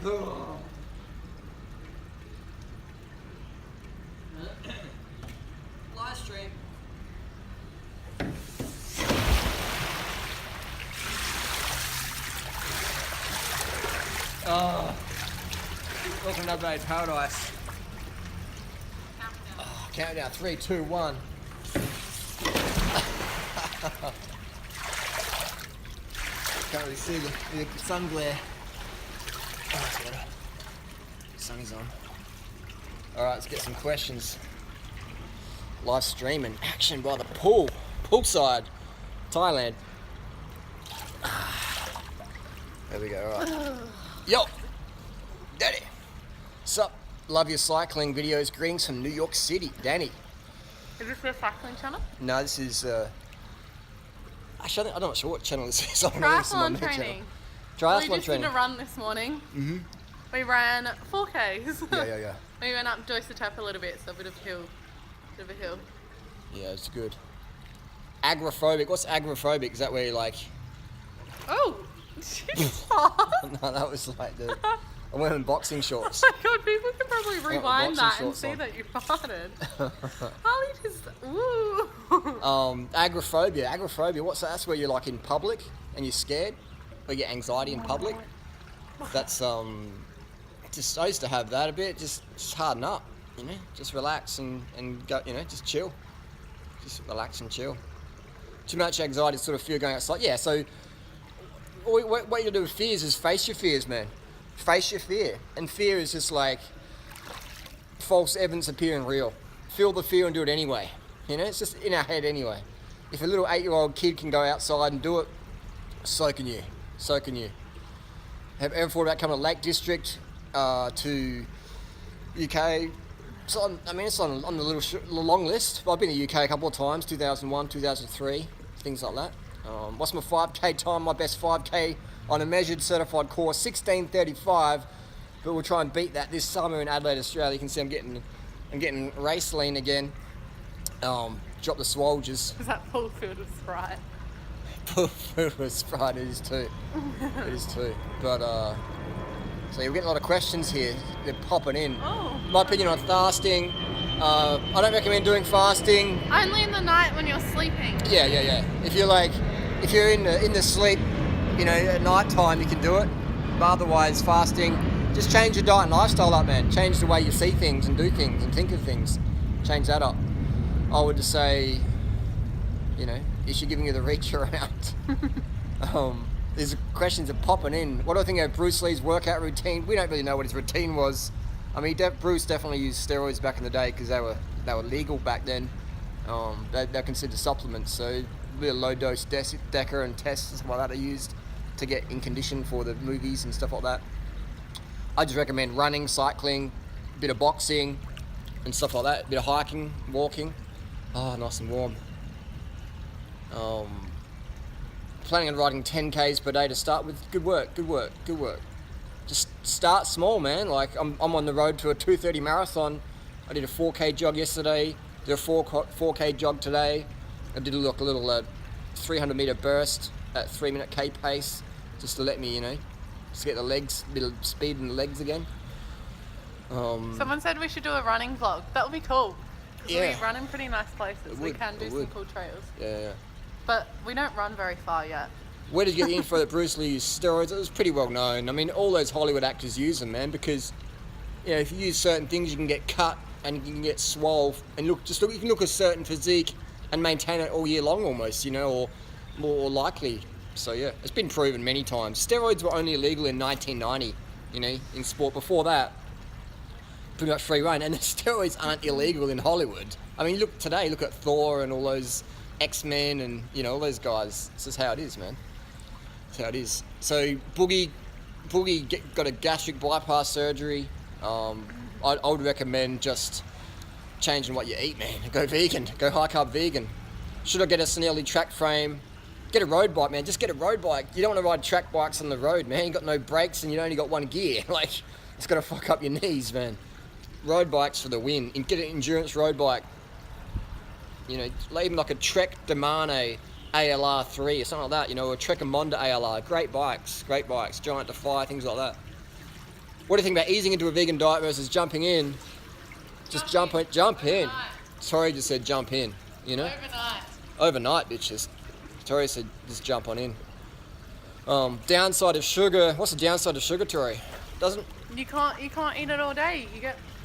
Live stream. Oh, welcome to Upgrade Paradise. Oh, countdown 3, 2, 1. Can't really see the sun glare. Oh, that's better. Sun is on. Alright, let's get some questions. Live streaming action by the poolside, Thailand. There we go, alright. Yo! Daddy! Sup? Love your cycling videos. Greetings from New York City. Danny. Is this your cycling channel? No, this is, actually, I'm not sure what channel this is. Triathlon training. Triathlon we just training. did a run this morning. Mm-hmm. We ran 4Ks. Yeah. We went up Joyce Tap a little bit, so a bit of a hill. Yeah, it's good. Agoraphobic. What's agoraphobic? Is that where you're like... Oh! No, that was like the... I went in boxing shorts. Oh my god, people can probably rewind that and see on. that you farted. Harley just... Ooh! Agoraphobia. What's that? That's where you're like in public and you're scared? Or you get anxiety in public? That's, just, I used to have that a bit. Just harden up, you know? Just relax and go, you know, just chill. Just relax and chill. Too much anxiety, sort of fear going outside. Yeah, so what you do with fears is face your fears, man. Face your fear. And fear is just like false evidence appearing real. Feel the fear and do it anyway. You know, it's just in our head anyway. If a little 8-year-old kid can go outside and do it, so can you. So can you. Have ever thought about coming to Lake District to UK? So it's on the little long list. I've been to UK a couple of times, 2001, 2003, things like that. What's my 5K time? My best 5K on a measured certified course, 16:35. But we'll try and beat that this summer in Adelaide, Australia. You can see I'm getting race lean again. Drop the swolgers. Is that full filled with Sprite? Full filled with Sprite, it is too. It is too. But so you're getting a lot of questions here. They're popping in. Oh. My opinion on fasting. I don't recommend doing fasting. Only in the night when you're sleeping. Yeah. If you're in the sleep, you know, at night time you can do it. But otherwise, fasting, just change your diet and lifestyle up, man. Change the way you see things and do things and think of things. Change that up. I would just say, you know, is she giving you the reach around? These questions are popping in. What do I think of Bruce Lee's workout routine? We don't really know what his routine was. I mean, Bruce definitely used steroids back in the day because they were legal back then. They're considered supplements, so a bit of low dose Deca and tests and stuff like that are used to get in condition for the movies and stuff like that. I just recommend running, cycling, a bit of boxing and stuff like that. A bit of hiking, walking. Oh, nice and warm. Planning on riding 10Ks per day to start with. Good work. Just start small, man. Like I'm on the road to a 2:30 marathon. I did a 4K jog yesterday. Did a 4K jog today. I did a little 300 meter burst at 3-minute K pace, just to let me, you know, just get the legs, a bit of speed in the legs again. Someone said we should do a running vlog. That would be cool. Because Yeah. we run in pretty nice places. We can do some cool trails. Yeah. But we don't run very far yet. Where did you get the info that Bruce Lee used steroids? It was pretty well known. I mean, all those Hollywood actors use them, man, because, you know, if you use certain things, you can get cut and you can get swole and you can look a certain physique and maintain it all year long almost, you know, or more likely. So yeah, it's been proven many times. Steroids were only illegal in 1990, you know, in sport. Before that, pretty much free reign, and the steroids aren't illegal in Hollywood. I mean, look at Thor and all those X-Men and, you know, all those guys. This is how it is, man. That's how it is. So Boogie got a gastric bypass surgery. I would recommend just changing what you eat, man. Go vegan. Go high carb vegan. Should I get a Snelly track frame? Get a road bike, man. Just get a road bike. You don't want to ride track bikes on the road, man. You got no brakes and you only got one gear. Like, it's gonna fuck up your knees, man. Road bikes for the win. And get an endurance road bike. You know, even like a Trek Demane ALR3 or something like that. You know, a Trek Amonda ALR. Great bikes. Giant Defy, things like that. What do you think about easing into a vegan diet versus jumping in? Just jump in. Overnight. Tori just said jump in, you know? Overnight, bitches. Tori said just jump on in. Downside of sugar. What's the downside of sugar, Tori? Doesn't... You can't eat it all day.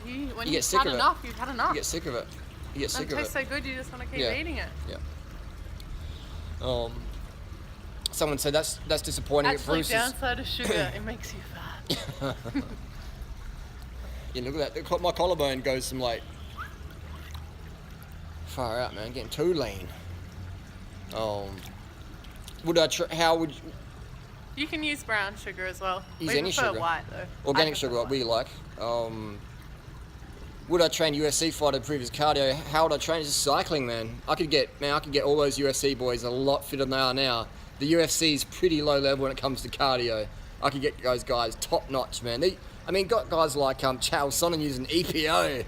When get you've sick had of it. enough, you've had enough. You get sick of it. It tastes so good, you just want to keep eating it. Yeah. Someone said that's disappointing. Actually, downside of sugar, it makes you fat. Yeah, look at that. My collarbone goes some like far out, man. Getting too lean. How would you... You can use brown sugar as well. Use we any prefer sugar. white though. Organic sugar, what we like. Would I train UFC fighter to improve his cardio? How would I train? Just cycling, man. I could get all those UFC boys a lot fitter than they are now. The UFC is pretty low level when it comes to cardio. I could get those guys top notch, man. Got guys like Charles Sonnen using EPO.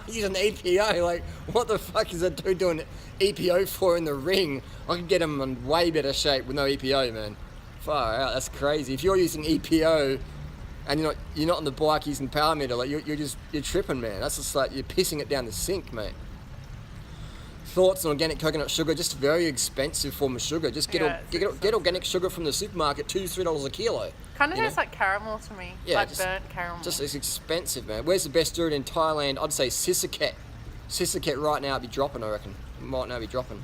Using EPO, like, what the fuck is that dude doing EPO for in the ring? I could get him in way better shape with no EPO, man. Far out, that's crazy. If you're using EPO and you're not on the bike using power meter, like you're tripping, man. That's just like you're pissing it down the sink, mate. Thoughts on organic coconut sugar? Just very expensive form of sugar. Just get organic sugar from the supermarket, $2-3 a kilo. Kind of tastes like caramel to me. Yeah, like burnt caramel. Just it's expensive, man. Where's the best dude in Thailand? I'd say Sisaket. Sisaket right now would be dropping, I reckon. Might now be dropping.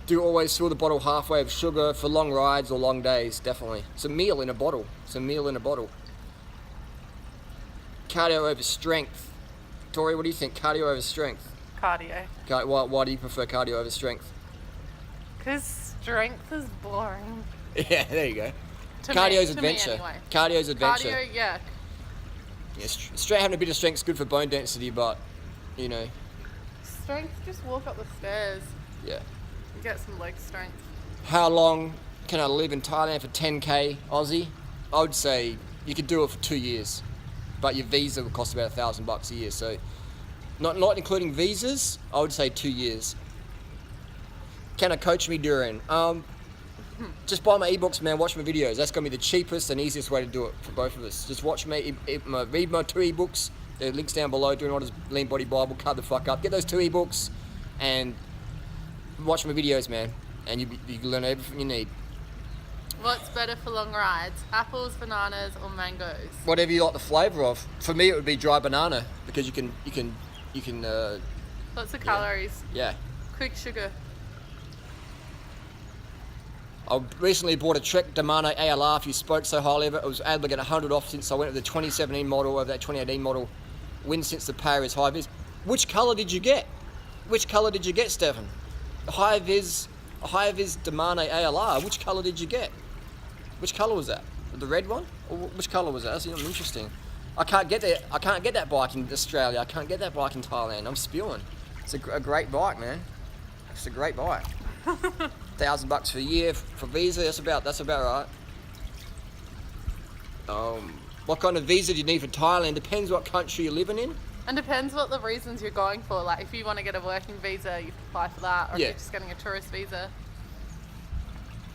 Do always fill the bottle halfway of sugar for long rides or long days, definitely. It's a meal in a bottle. Cardio over strength. Tori, what do you think? Cardio over strength? Cardio. Why do you prefer cardio over strength? Because strength is boring. Yeah, there you go. Cardio's adventure. Anyway. Cardio's adventure. Cardio, yeah. Yeah, straight having a bit of strength is good for bone density, but, Strength, just walk up the stairs. Yeah. You get some leg strength. How long can I live in Thailand for 10k Aussie? I would say you could do it for 2 years, but your visa would cost about $1,000 a year. So, not including visas, I would say 2 years. Can I coach me during? Just buy my ebooks, man. Watch my videos. That's gonna be the cheapest and easiest way to do it for both of us. Just watch me. Read my 2 ebooks. The links down below. Doing Orders Lean Body Bible. Cut the fuck up. Get those 2 ebooks and watch my videos, man. And you learn everything you need. What's better for long rides? Apples, bananas, or mangoes? Whatever you like the flavour of. For me, it would be dry banana because you can. Lots of calories. Yeah. Quick sugar. I recently bought a Trek Damano ALR. If you spoke so highly of it, I was able to get 100 off since I went with the 2017 model over that 2018 model. Win since the power is high vis. Which colour did you get? Stefan? High vis Damano ALR. Which colour did you get? Which colour was that? The red one? Or which colour was that? That's interesting. I can't get that bike in Australia. I can't get that bike in Thailand. I'm spewing. It's a great bike, man. It's a great bike. $1,000 for a year for visa. That's about right. What kind of visa do you need for Thailand? Depends what country you're living in. And depends what the reasons you're going for. Like if you want to get a working visa, you apply for that, or if you're just getting a tourist visa.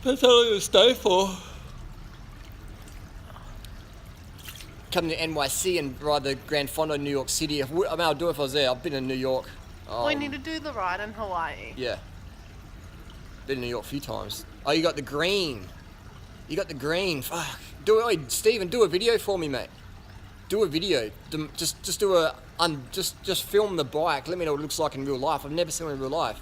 That's how long you stay for. Come to NYC and ride the Grand Fondo in New York City. I'll do it if I was there. I've been in New York. We need to do the ride in Hawaii. Yeah. Been in New York a few times. Oh, you got the green. Fuck. Stephen, do a video for me, mate. Do a video. Just film the bike. Let me know what it looks like in real life. I've never seen it in real life.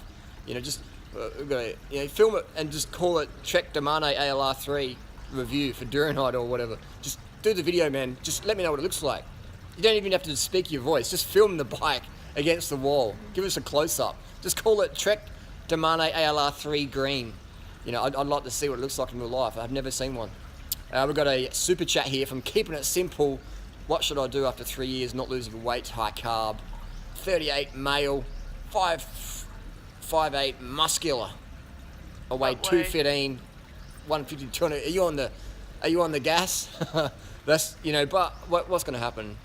Film it and just call it Trek Damano ALR3 review for Duranite or whatever. Just do the video, man. Just let me know what it looks like. You don't even have to speak your voice. Just film the bike against the wall. Give us a close-up. Just call it Trek Damano ALR3 green. I'd like to see what it looks like in real life. I've never seen one. We've got a super chat here from Keeping It Simple. What should I do after 3 years not losing weight? High carb. 38 male. 5'8 muscular. I weigh 215. 150, 200. Are you on the gas? That's but what's going to happen?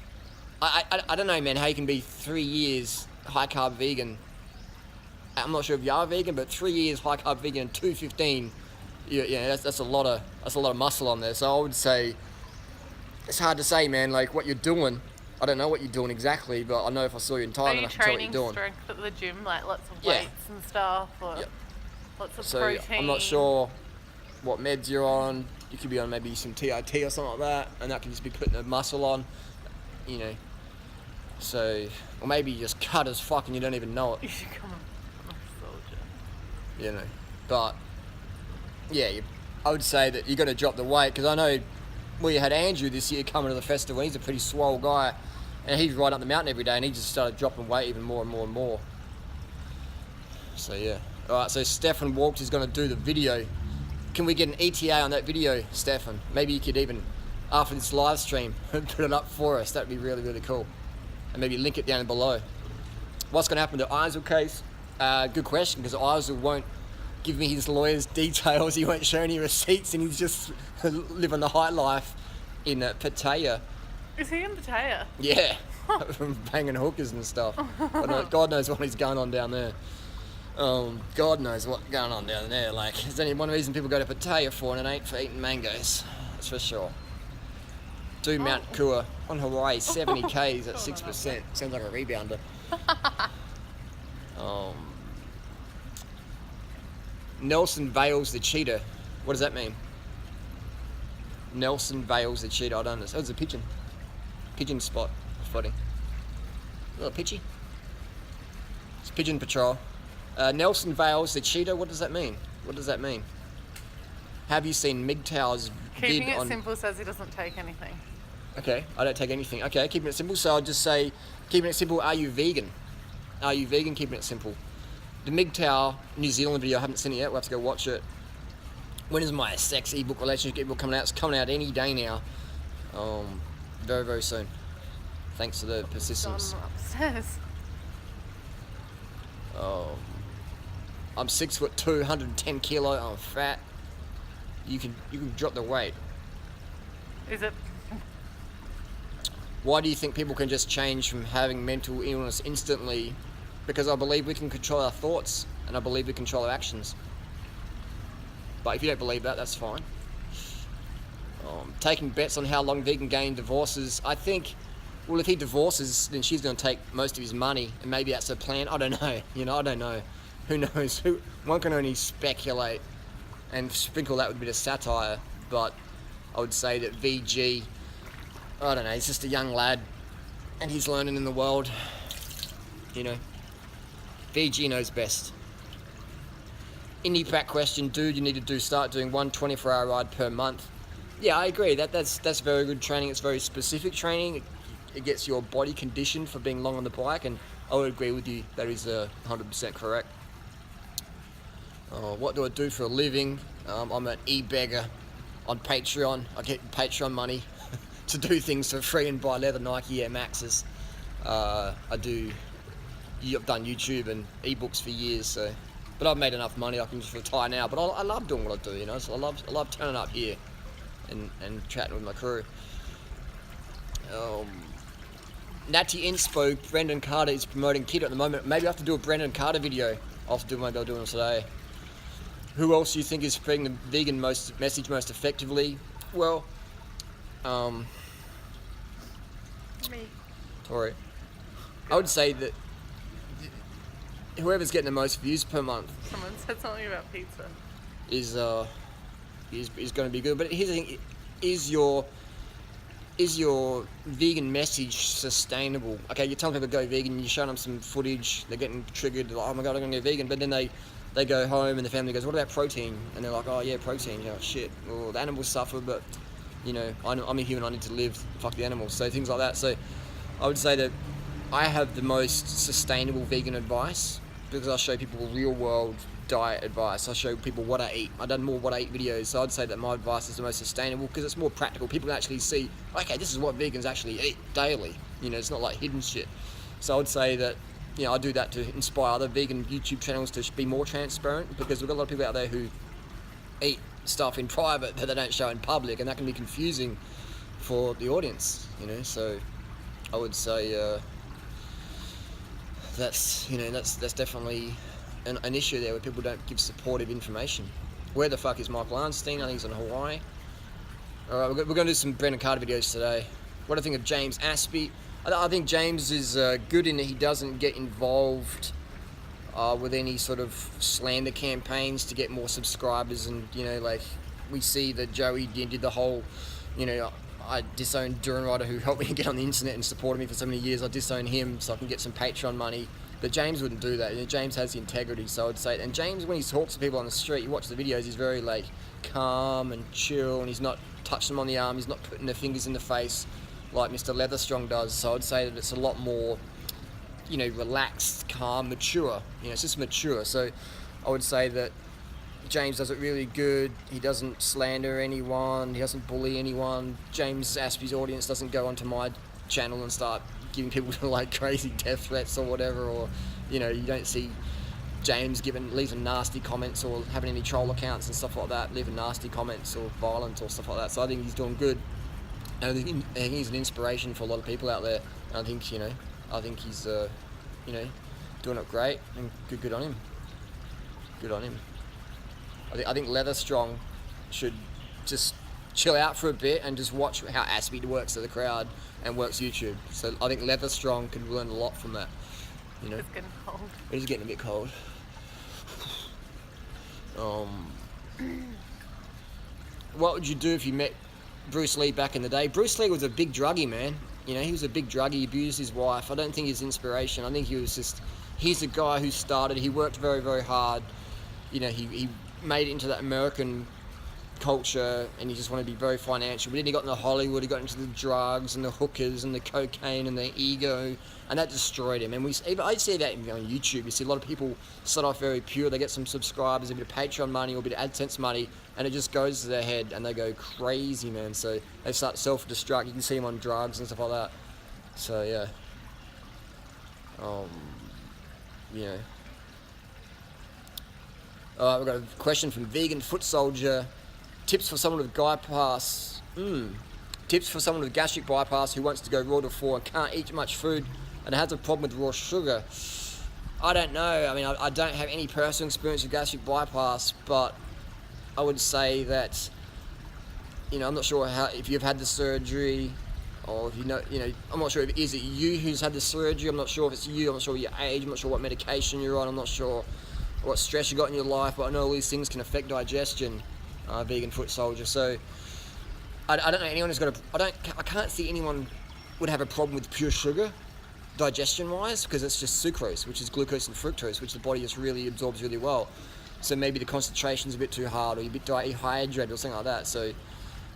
I don't know, man. How you can be 3 years high carb vegan? I'm not sure if you are vegan, but 3 years high carb vegan and 215. Yeah, that's a lot of muscle on there. So I would say it's hard to say, man. Like what you're doing, I don't know what you're doing exactly, but I know if I saw you in Thailand, I can tell what you're doing. Are you training strength at the gym, like lots of weights and stuff, or lots of protein? I'm not sure what meds you're on. You could be on maybe some TRT or something like that, and that can just be putting a muscle on, you know. So, or maybe you just cut as fuck and you don't even know it. You should come a soldier. You know, but yeah, I would say that you got to drop the weight, because I know we had Andrew this year coming to the festival. He's a pretty swole guy, and he's riding up the mountain every day, and he just started dropping weight even more and more and more. So yeah. All right, so Stefan Walks is going to do the video. Can we get an ETA on that video, Stefan? Maybe you could even, after this live stream, put it up for us. That'd be really, really cool. And maybe link it down below. What's going to happen to Isel case? Good question, because Isel won't give me his lawyer's details. He won't show any receipts, and he's just living the high life in Pattaya. Is he in Pattaya? Yeah, banging hookers and stuff. God knows what is going on down there. God knows what's going on down there. Like, there's only one reason people go to Pattaya for, and it ain't for eating mangoes. That's for sure. Do Mount Kua on Hawaii, 70 Ks at 6%. Sounds like a rebounder. Nelson Vales the cheetah. What does that mean? Nelson Vales the cheetah. I don't know. Oh, it's a pigeon. Pigeon spot. Spotting. A little pitchy. It's pigeon patrol. Nelson Vales the cheetah. What does that mean? What does that mean? Have you seen MGTOW's Keeping it simple says he doesn't take anything. Okay, I don't take anything. Okay, keeping it simple. So I'll just say, keeping it simple, are you vegan? Are you vegan? Keeping it simple. The MGTOW New Zealand video, I haven't seen it yet. We'll have to go watch it. When is my sex ebook relationship ebook coming out? It's coming out any day now. Very, very soon. Thanks for the persistence. Upstairs. I'm 6'2", 110 kilo. I'm fat. You can drop the weight. Is it? Why do you think people can just change from having mental illness instantly? Because I believe we can control our thoughts, and I believe we control our actions. But if you don't believe that, that's fine. Taking bets on how long Vegan Game divorces. I think, well, if he divorces, then she's going to take most of his money, and maybe that's her plan. I don't know. You know, I don't know. Who knows? One can only speculate and sprinkle that with a bit of satire. But I would say that VG, I don't know, he's just a young lad, and he's learning in the world. You know, VG knows best. Indie Pack question, dude, you need to start doing one 24-hour ride per month. Yeah, I agree. That's very good training. It's very specific training. It gets your body conditioned for being long on the bike, and I would agree with you. That is 100% correct. What do I do for a living? I'm an e-beggar on Patreon. I get Patreon money to do things for free and buy leather Nike Air Maxes. I've done YouTube and ebooks for years, so. But I've made enough money, I can just retire now. But I love doing what I do, you know. So I love turning up here and chatting with my crew. Natty Inspo, Brendan Carter is promoting keto at the moment. Maybe I have to do a Brendan Carter video. I'll have to do maybe I'll do it today. Who else do you think is spreading the vegan message most effectively? Well, Me. Tori. I would say that whoever's getting the most views per month. Someone said something about pizza. Is going to be good. But here's the thing: is your vegan message sustainable? Okay, you're telling people to go vegan. You're showing them some footage. They're getting triggered. They're like, oh my god, I'm going to go vegan. But then they go home and the family goes, what about protein? And they're like, oh yeah, protein. You know, shit. Well, the animals suffer, but you know, I'm a human. I need to live. Fuck the animals. So things like that. So I would say that I have the most sustainable vegan advice, because I show people real world diet advice. I show people what I eat. I've done more what I eat videos, so I'd say that my advice is the most sustainable because it's more practical. People can actually see, okay, this is what vegans actually eat daily. You know, it's not like hidden shit. So I'd say that, you know, I do that to inspire other vegan YouTube channels to be more transparent, because we've got a lot of people out there who eat stuff in private that they don't show in public, and that can be confusing for the audience, you know. So I would say that's definitely an issue there, where people don't give supportive information. Where the fuck is Michael Arnstein? I think he's in Hawaii. All right, we're going to do some Brendan Carter videos today. What do I think of James Aspey? I think James is good in that he doesn't get involved with any sort of slander campaigns to get more subscribers, and like we see that Joey did the whole, I disowned Duran Rider, who helped me get on the internet and supported me for so many years. I disown him so I can get some Patreon money. But James wouldn't do that. James has the integrity, so I'd say. And James, when he talks to people on the street, you watch the videos, he's very like calm and chill, and he's not touching them on the arm. He's not putting their fingers in the face like Mr. Leatherstrong does. So I'd say that it's a lot more, relaxed, calm, mature. It's just mature. So I would say that James does it really good. He doesn't slander anyone. He doesn't bully anyone. James Aspey's audience doesn't go onto my channel and start giving people like crazy death threats or whatever, or you don't see James leaving nasty comments or having any troll accounts and stuff like that, leaving nasty comments or violence or stuff like that. So I think he's doing good, and I think he's an inspiration for a lot of people out there. And I think he's doing it great, and good on him. Good on him. I think Leatherstrong should just chill out for a bit and just watch how Aspey works to the crowd and works YouTube. So I think Leatherstrong could learn a lot from that. It's getting cold. It is getting a bit cold. What would you do if you met Bruce Lee back in the day? Bruce Lee was a big druggie, man. He was a big druggie. He abused his wife. I don't think he's inspiration. I think he's a guy who started. He worked very, very hard. He made it into that American culture, and he just wanted to be very financial. But then he got into Hollywood, he got into the drugs and the hookers and the cocaine and the ego, and that destroyed him. And I see that on YouTube. You see a lot of people start off very pure. They get some subscribers, a bit of Patreon money or a bit of AdSense money, and it just goes to their head, and they go crazy, man. So they start self-destruct. You can see them on drugs and stuff like that. So yeah. Alright, we've got a question from Vegan Foot Soldier. Tips for someone with bypass. Tips for someone with gastric bypass who wants to go raw to 4 and can't eat much food and has a problem with raw sugar. I don't know. I mean, I don't have any personal experience with gastric bypass, but I would say that, I'm not sure if you've had the surgery, or if I'm not sure if is it you who's had the surgery. I'm not sure if it's you. I'm not sure your age. I'm not sure what medication you're on. I'm not sure what stress you got in your life, but I know all these things can affect digestion. Vegan Foot Soldier. So I don't know anyone who's got I can't see anyone would have a problem with pure sugar, digestion wise, because it's just sucrose, which is glucose and fructose, which the body just really absorbs really well. So maybe the concentration's a bit too hard, or you're a bit dehydrated or something like that. So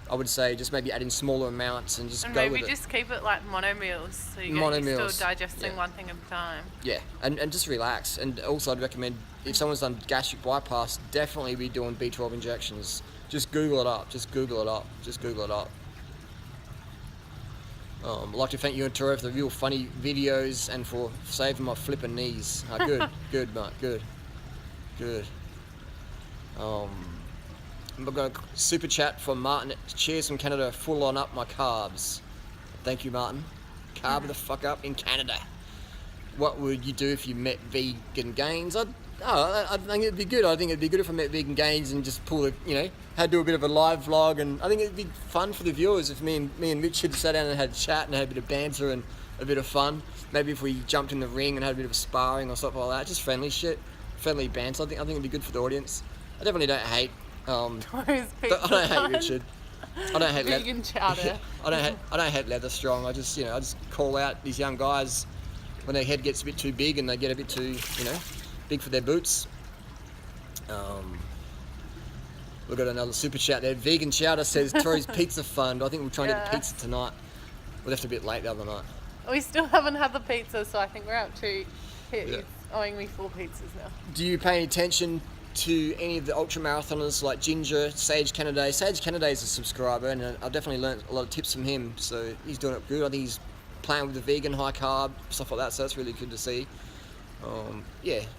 I would say just maybe add in smaller amounts and just go with it. Maybe just keep it like mono meals, so you're still digesting one thing at a time. Yeah, and just relax. And also I'd recommend, if someone's done gastric bypass, definitely be doing B12 injections. Just Google it up. I'd like to thank you and Toro for the real funny videos and for saving my flipping knees. Good, Mark, good. I've got a super chat from Martin. Cheers from Canada. Full on up my carbs. Thank you, Martin. Carb the fuck up in Canada. What would you do if you met Vegan Gains? I think it'd be good. I think it'd be good if I met Vegan Gains and just pull had to do a bit of a live vlog, and I think it'd be fun for the viewers if me and Richard sat down and had a chat and had a bit of banter and a bit of fun. Maybe if we jumped in the ring and had a bit of sparring or something like that, just friendly shit, friendly banter. I think it'd be good for the audience. I definitely don't hate. I don't hate Richard. I don't hate Vegan chowder. I don't hate Leatherstrong. I just call out these young guys when their head gets a bit too big and they get a bit too big for their boots. We've got another super chat there. Vegan Chowder says Tori's Pizza Fund. I think we're trying to get the pizza tonight. We left a bit late the other night. We still haven't had the pizza, so I think we're up to he's owing me 4 pizzas now. Do you pay any attention to any of the ultra marathoners like Ginger, Sage Canada? Sage Canada is a subscriber, and I've definitely learned a lot of tips from him, so he's doing it good. I think he's playing with the vegan, high carb, stuff like that, so that's really good to see.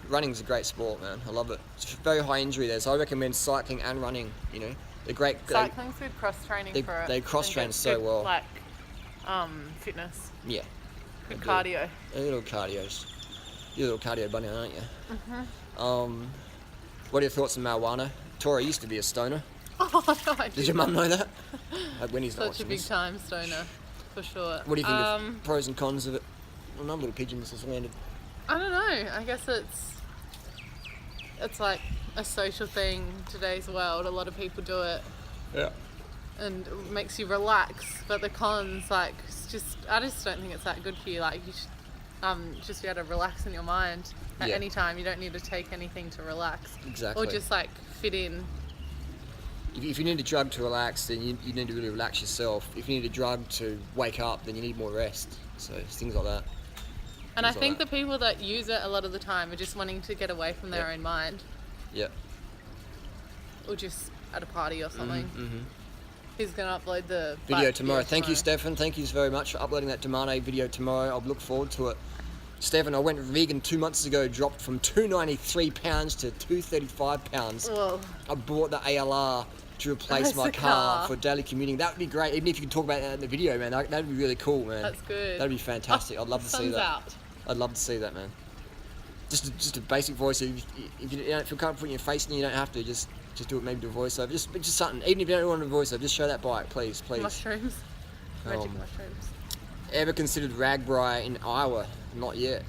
Running's a great sport, man. I love it. It's very high injury there, so I recommend cycling and running. They're great. Cycling's good cross training for it. They cross train so well. Like fitness. Yeah. Good cardio. A little cardio. You're a little cardio bunny, aren't you? Mhm. What are your thoughts on marijuana? Tori used to be a stoner. Oh, no, I Did your mum know that? When he's not Such a watching big this. time stoner, for sure. What do you think of pros and cons of it? Well, another little pigeon just landed. I don't know. I guess it's like a social thing in today's world. A lot of people do it. Yeah. And it makes you relax. But the cons, like, I just don't think it's that good for you. Like, you should just be able to relax in your mind at any time. You don't need to take anything to relax. Exactly. Or just like fit in. If you need a drug to relax, then you need to really relax yourself. If you need a drug to wake up, then you need more rest. So it's things like that. And I think the people that use it a lot of the time are just wanting to get away from their own mind. Yeah. Or just at a party or something. Mm-hmm. He's going to upload the video tomorrow. Thank you, Stefan. Thank you very much for uploading that Damane video tomorrow. I'll look forward to it. Stefan, I went vegan 2 months ago, dropped from 293 pounds to 235 pounds. Whoa. I bought the ALR to replace my car for daily commuting. That would be great, even if you could talk about that in the video, man. That would be really cool, man. That's good. That'd be fantastic. I'd love to see that. Out. I'd love to see that, man. Just a basic voice. If you don't feel comfortable putting your face in, you don't have to. Just do it. Maybe do a voiceover. Just something. Even if you don't want a voiceover, just show that bike, please. Mushrooms. Magic mushrooms. Ever considered ragbri in Iowa? Not yet.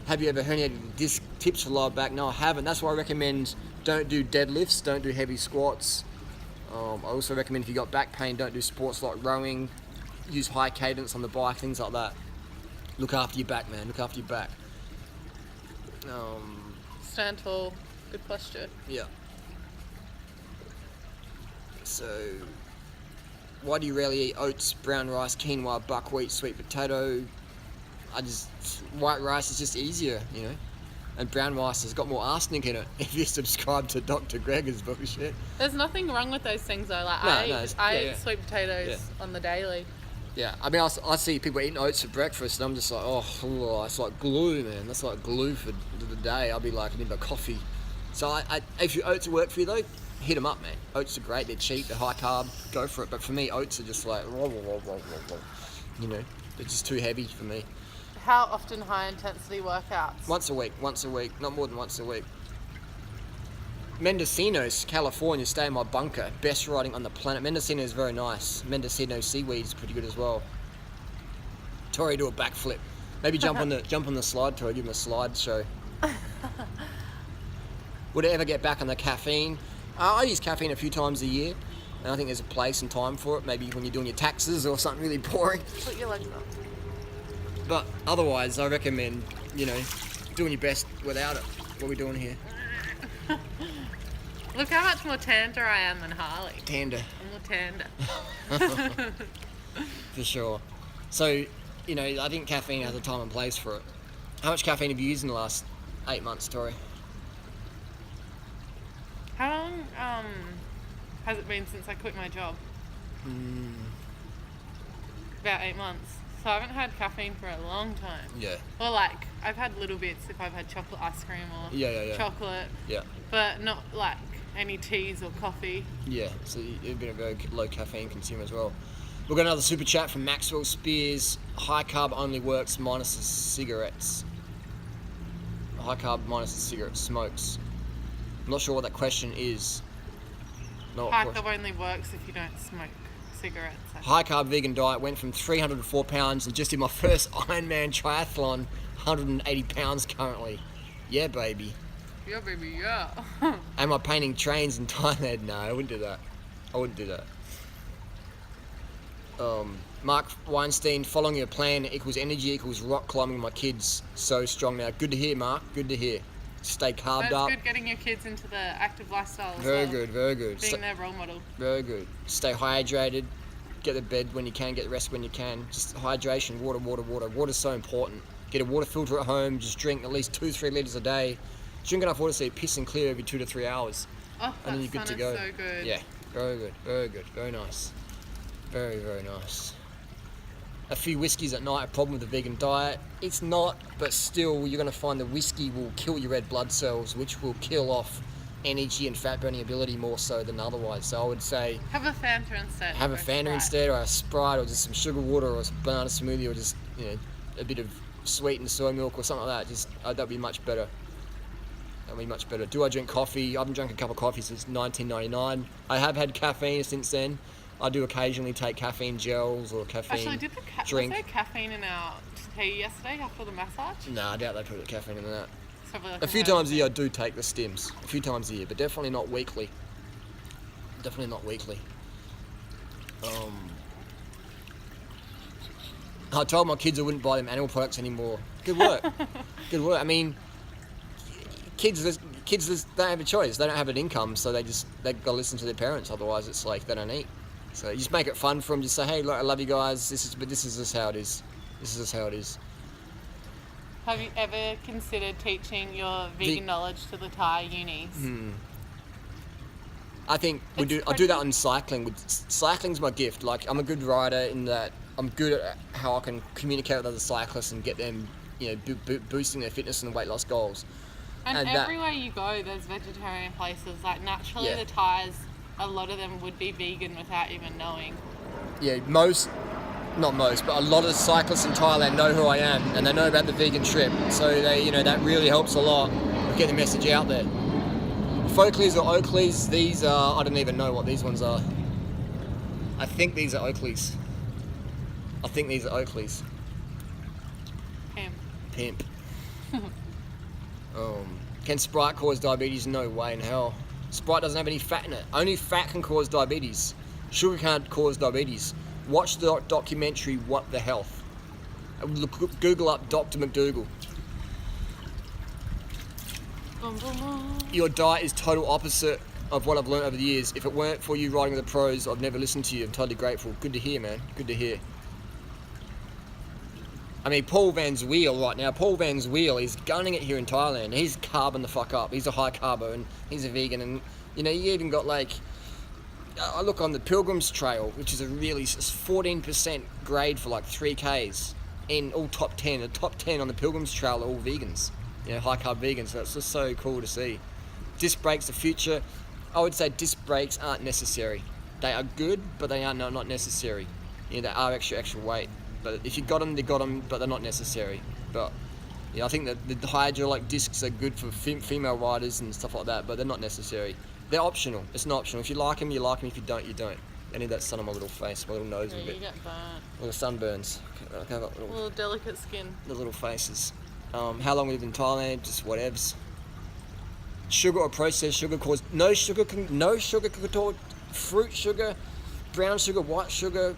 Have you ever herniated disc tips for lower back? No, I haven't. That's why I recommend don't do deadlifts, don't do heavy squats. I also recommend if you got back pain, don't do sports like rowing. Use high cadence on the bike, things like that. Look after your back, man. Look after your back. Stand tall. Good posture. Yeah. So, why do you rarely eat oats, brown rice, quinoa, buckwheat, sweet potato? White rice is just easier, you know. And brown rice has got more arsenic in it. If you subscribe to Dr. Gregor's bullshit. There's nothing wrong with those things though. Like I eat sweet potatoes on the daily. Yeah, I mean, I see people eating oats for breakfast, and I'm just like, oh, it's like glue, man. That's like glue for the day. I'll be like, I need a coffee. So if your oats work for you though, hit them up, man. Oats are great. They're cheap. They're high carb. Go for it. But for me, oats are just like, you know, they're just too heavy for me. How often high intensity workouts? Once a week, not more than once a week. Mendocinos, California, stay in my bunker. Best riding on the planet. Mendocino is very nice. Mendocino seaweed is pretty good as well. Tori, do a backflip. Maybe jump on the slide, Tori. Give him a slide show. Would I ever get back on the caffeine? I use caffeine a few times a year, and I think there's a place and time for it. Maybe when you're doing your taxes or something really boring. Put your legs up. But otherwise, I recommend, you know, doing your best without it. What are we doing here? Look how much more tender I am than Harley. Tender. I'm more tender. For sure. So, you know, I think caffeine has a time and place for it. How much caffeine have you used in the last 8 months, Tori? How long has it been since I quit my job? About 8 months. So I haven't had caffeine for a long time. Yeah. Or like, I've had little bits if I've had chocolate ice cream or chocolate. Yeah. But not like any teas or coffee. Yeah, so you've been a very low caffeine consumer as well. We've got another super chat from Maxwell Spears. High carb only works minus the cigarettes. High carb minus the cigarette smokes. I'm not sure what that question is. High carb only works if you don't smoke cigarettes. High carb vegan diet, went from 304 pounds and just in my first Ironman triathlon, 180 pounds currently. Yeah, baby. Yeah, baby, yeah. Am I painting trains in Thailand? No, I wouldn't do that. Mark Weinstein, following your plan equals energy equals rock climbing with my kids. So strong now. Good to hear, Mark. Good to hear. Stay carved up. It's good getting your kids into the active lifestyle as Very well. good, very good. Being their role model. Very good. Stay hydrated. Get to bed when you can. Get the rest when you can. Just hydration. Water. Water's so important. Get a water filter at home. Just drink at least 2-3 litres a day. Drink enough water so you piss and clear every 2 to 3 hours. Oh, and then you're good to go. So good. Yeah, very good, very good, very nice. Very, very nice. A few whiskeys at night, a problem with the vegan diet. It's not, but still you're going to find the whiskey will kill your red blood cells, which will kill off energy and fat burning ability more so than otherwise. So I would say have a Fanta instead. Have a Fanta instead, or a Sprite, or just some sugar water, or a banana smoothie, or just, you know, a bit of sweetened soy milk or something like that. Just that'd be much better. That'll be much better. Do I drink coffee? I haven't drunk a cup of coffee since 1999. I have had caffeine since then. I do occasionally take caffeine gels or caffeine Actually, drink. Was there caffeine in our tea yesterday after the massage? No, I doubt they put caffeine in that. It's probably like A few times a year I do take the stims. A few times a year, but definitely not weekly. Definitely not weekly. I told my kids I wouldn't buy them animal products anymore. Good work. Good work. I mean, kids don't have a choice. They don't have an income, so they've got to listen to their parents. Otherwise, it's like they don't eat. So you just make it fun for them. Just say, hey, look, I love you guys. This is just how it is. This is just how it is. Have you ever considered teaching your vegan knowledge to the Thai unis? I think I do that on cycling. Cycling's my gift. Like, I'm a good rider in that I'm good at how I can communicate with other cyclists and get them, boosting their fitness and weight loss goals. And everywhere you go, there's vegetarian places. Like, naturally, Yeah. the Thais, a lot of them would be vegan without even knowing. Yeah, not most, but a lot of cyclists in Thailand know who I am, and they know about the vegan trip. So they, that really helps a lot with getting the message out there. Folkleys or Oakleys, these are, I don't even know what these ones are. I think these are Oakleys. Pimp. Can Sprite cause diabetes? No way in hell. Sprite doesn't have any fat in it. Only fat can cause diabetes. Sugar can't cause diabetes. Watch the documentary What the Health. Google up Dr. McDougall. Your diet is total opposite of what I've learned over the years. If it weren't for you riding with the pros, I'd never listened to you. I'm totally grateful. Good to hear, man. Good to hear. I mean, Paul Van Wheel right now. Paul Van Wheel is gunning it here in Thailand. He's carbon the fuck up. He's a high carbo and he's a vegan. And, you even got I look on the Pilgrim's Trail, which is a really 14% grade for 3Ks in all top 10. The top 10 on the Pilgrim's Trail are all vegans. High carb vegans. So it's just so cool to see. Disc brakes, the future. I would say disc brakes aren't necessary. They are good, but they are not necessary. They are extra weight. But if you got them, but they're not necessary. But I think that the hydraulic discs are good for female riders and stuff like that, but they're not necessary. They're optional. It's not optional. If you like them, you like them. If you don't, you don't. I need that sun on my little face, my little nose a bit. You get burnt. Little sunburns. Okay, little delicate skin. The little faces. How long we live in Thailand? Just whatevs. Sugar or processed sugar cause no sugar can cause fruit sugar, brown sugar, white sugar,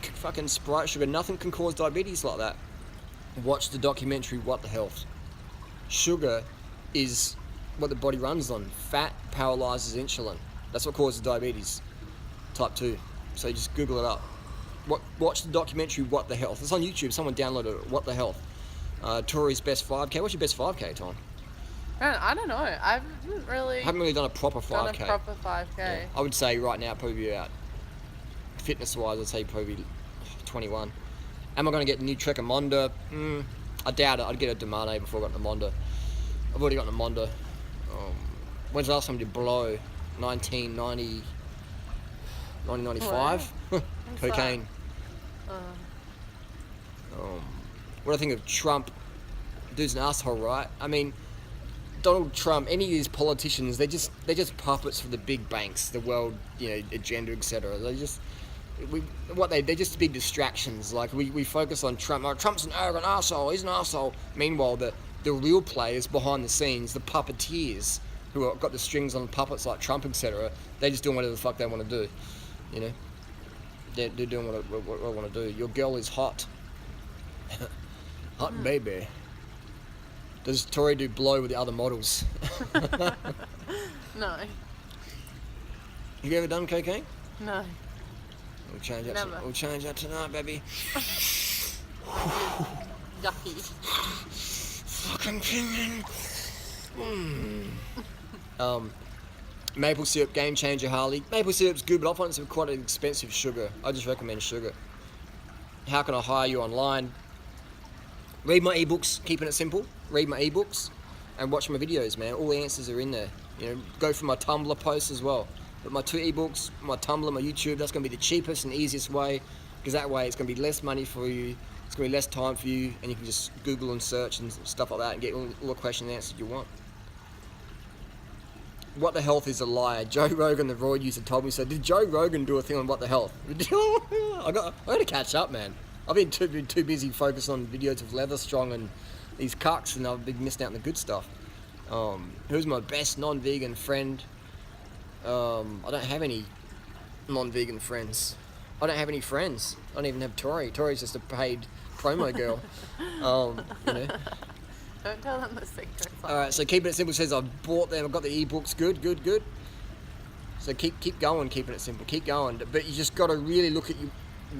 fucking Sprite sugar. Nothing can cause diabetes like that. Watch the documentary What the Health. Sugar is what the body runs on. Fat paralyzes insulin. That's what causes diabetes type 2. So you just Google it up. Watch the documentary What the Health. It's on YouTube. Someone downloaded it. What the Health. Tori's best 5K. What's your best 5K, Tom? I don't know. I haven't really done a proper 5K. Done a proper 5K. Yeah. I would say right now probably be about, fitness-wise, I'd say probably 21. Am I going to get a new Trek Monda? I doubt it. I'd get a Demane before I got the Monda. I've already got the Monda. When's the last time I did blow? 1990, 1995? Cocaine. What do I think of Trump? Dude's an asshole, right? I mean, Donald Trump, any of these politicians, they're just puppets for the big banks, the world, agenda, etc. They're just big distractions. Like we focus on Trump. Oh, Trump's an arrogant asshole. He's an asshole. Meanwhile, the real players behind the scenes, the puppeteers who have got the strings on puppets like Trump, etc. They're just doing whatever the fuck they want to do. They're doing what I want to do. Your girl is hot. Hot baby. Does Tori do blow with the other models? No. Have you ever done cocaine? No. We'll change that. Never. We'll change that tonight, baby. Yucky. Fucking maple syrup, game changer, Harley. Maple syrup's good, but I find it's quite an expensive sugar. I just recommend sugar. How can I hire you online? Read my ebooks, keeping it simple. Read my ebooks and watch my videos, man. All the answers are in there. Go for my Tumblr posts as well. But my 2 ebooks, my Tumblr, my YouTube, that's going to be the cheapest and easiest way, because that way it's going to be less money for you, it's going to be less time for you, and you can just Google and search and stuff like that and get all the question and answers you want. What the Health is a lie. Joe Rogan, the roid user, told me so. Did Joe Rogan do a thing on What the Health? I got to catch up, man. I've been too busy focused on videos of Leatherstrong and these cucks, and I've been missing out on the good stuff. Who's my best non-vegan friend? I don't have any non-vegan friends. I don't have any friends. I don't even have Tori. Tori's just a paid promo girl. You know. Don't tell them the secrets. Alright, so Keeping It Simple says I've bought them. I've got the ebooks. Good. So keep going, Keeping It Simple. Keep going. But you just got to really look at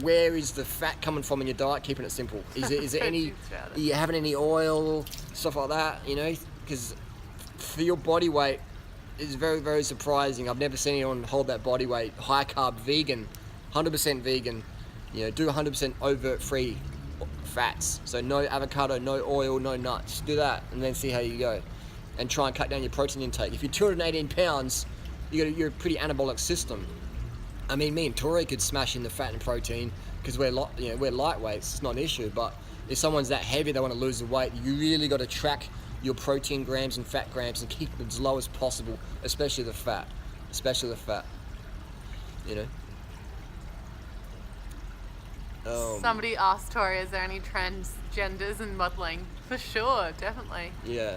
where is the fat coming from in your diet, keeping it simple. Is there any, are you having any oil, stuff like that, you know? Because for your body weight, it's very, very surprising. I've never seen anyone hold that body weight. High carb, vegan, 100% vegan, you know, do 100% overt free fats. So no avocado, no oil, no nuts. Do that and then see how you go. And try and cut down your protein intake. If you're 218 pounds, you're a pretty anabolic system. I mean, me and Tori could smash in the fat and protein because we're lightweights. It's not an issue. But if someone's that heavy, they want to lose the weight, you really got to track your protein grams and fat grams and keep them as low as possible, especially the fat. You know. Somebody asked Tori, is there any transgenders in modelling? For sure, definitely. Yeah.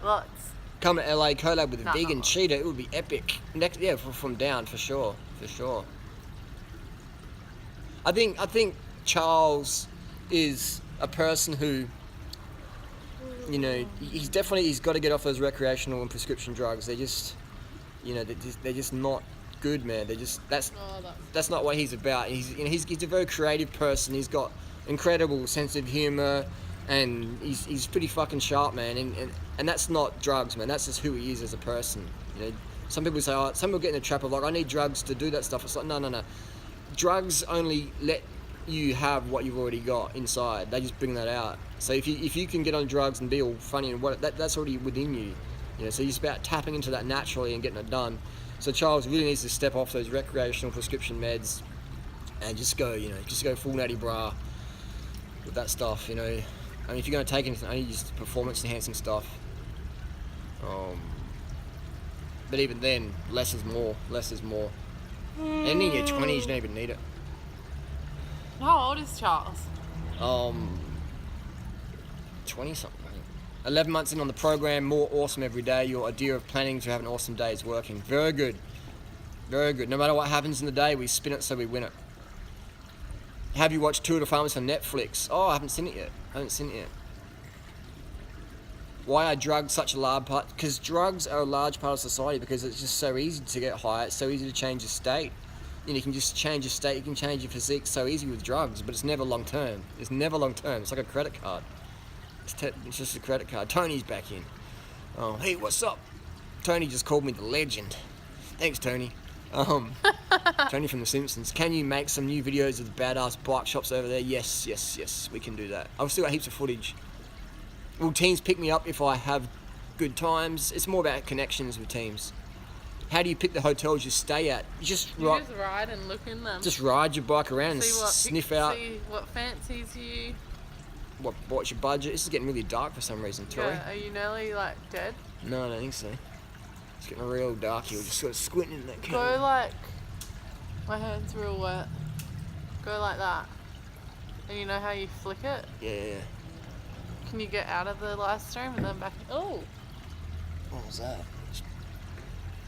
Lots. Come to LA, collab with a vegan cheetah. It would be epic. Next, yeah, from down for sure. I think Charles is a person who, you know, he's got to get off those recreational and prescription drugs. They're just, you know, they're just not good, man. That's not what he's about. He's a very creative person. He's got incredible sense of humor, and he's pretty fucking sharp, man. And that's not drugs, man. That's just who he is as a person. You know, some people say, some people get in the trap of like, I need drugs to do that stuff. It's like, no. Drugs only let you have what you've already got inside. They just bring that out. So if you can get on drugs and be all funny and that's already within you. You know, so it's about tapping into that naturally and getting it done. So Charles really needs to step off those recreational prescription meds and just go full natty bra with that stuff, you know. I mean, if you're going to take anything, only use performance enhancing stuff. But even then, less is more. And in your 20s, you don't even need it. How old is Charles? 20-something. 11 months in on the program, more awesome every day. Your idea of planning to have an awesome day is working. Very good. No matter what happens in the day, we spin it so we win it. Have you watched Tour de France on Netflix? Oh, I haven't seen it yet. Why are drugs such a large part? Because drugs are a large part of society because it's just so easy to get high. It's so easy to change your state. You can just change your state. You can change your physique so easy with drugs, but it's never long term. It's like a credit card. It's just a credit card. Tony's back in. Oh, hey, what's up? Tony just called me the legend. Thanks, Tony. Tony from The Simpsons. Can you make some new videos of the badass bike shops over there? Yes, we can do that. I've still got heaps of footage. Will teams pick me up if I have good times? It's more about connections with teams. How do you pick the hotels you stay at? You just ride and look in them. Just ride your bike around and sniff out. See what fancies you. What's your budget? This is getting really dark for some reason, Tori. Yeah, are you nearly dead? No, I don't think so. It's getting real dark here. We're just sort of squinting in that camera. Go my hand's real wet. Go like that. And you know how you flick it? Yeah. Can you get out of the live stream and then back? Oh. What was that?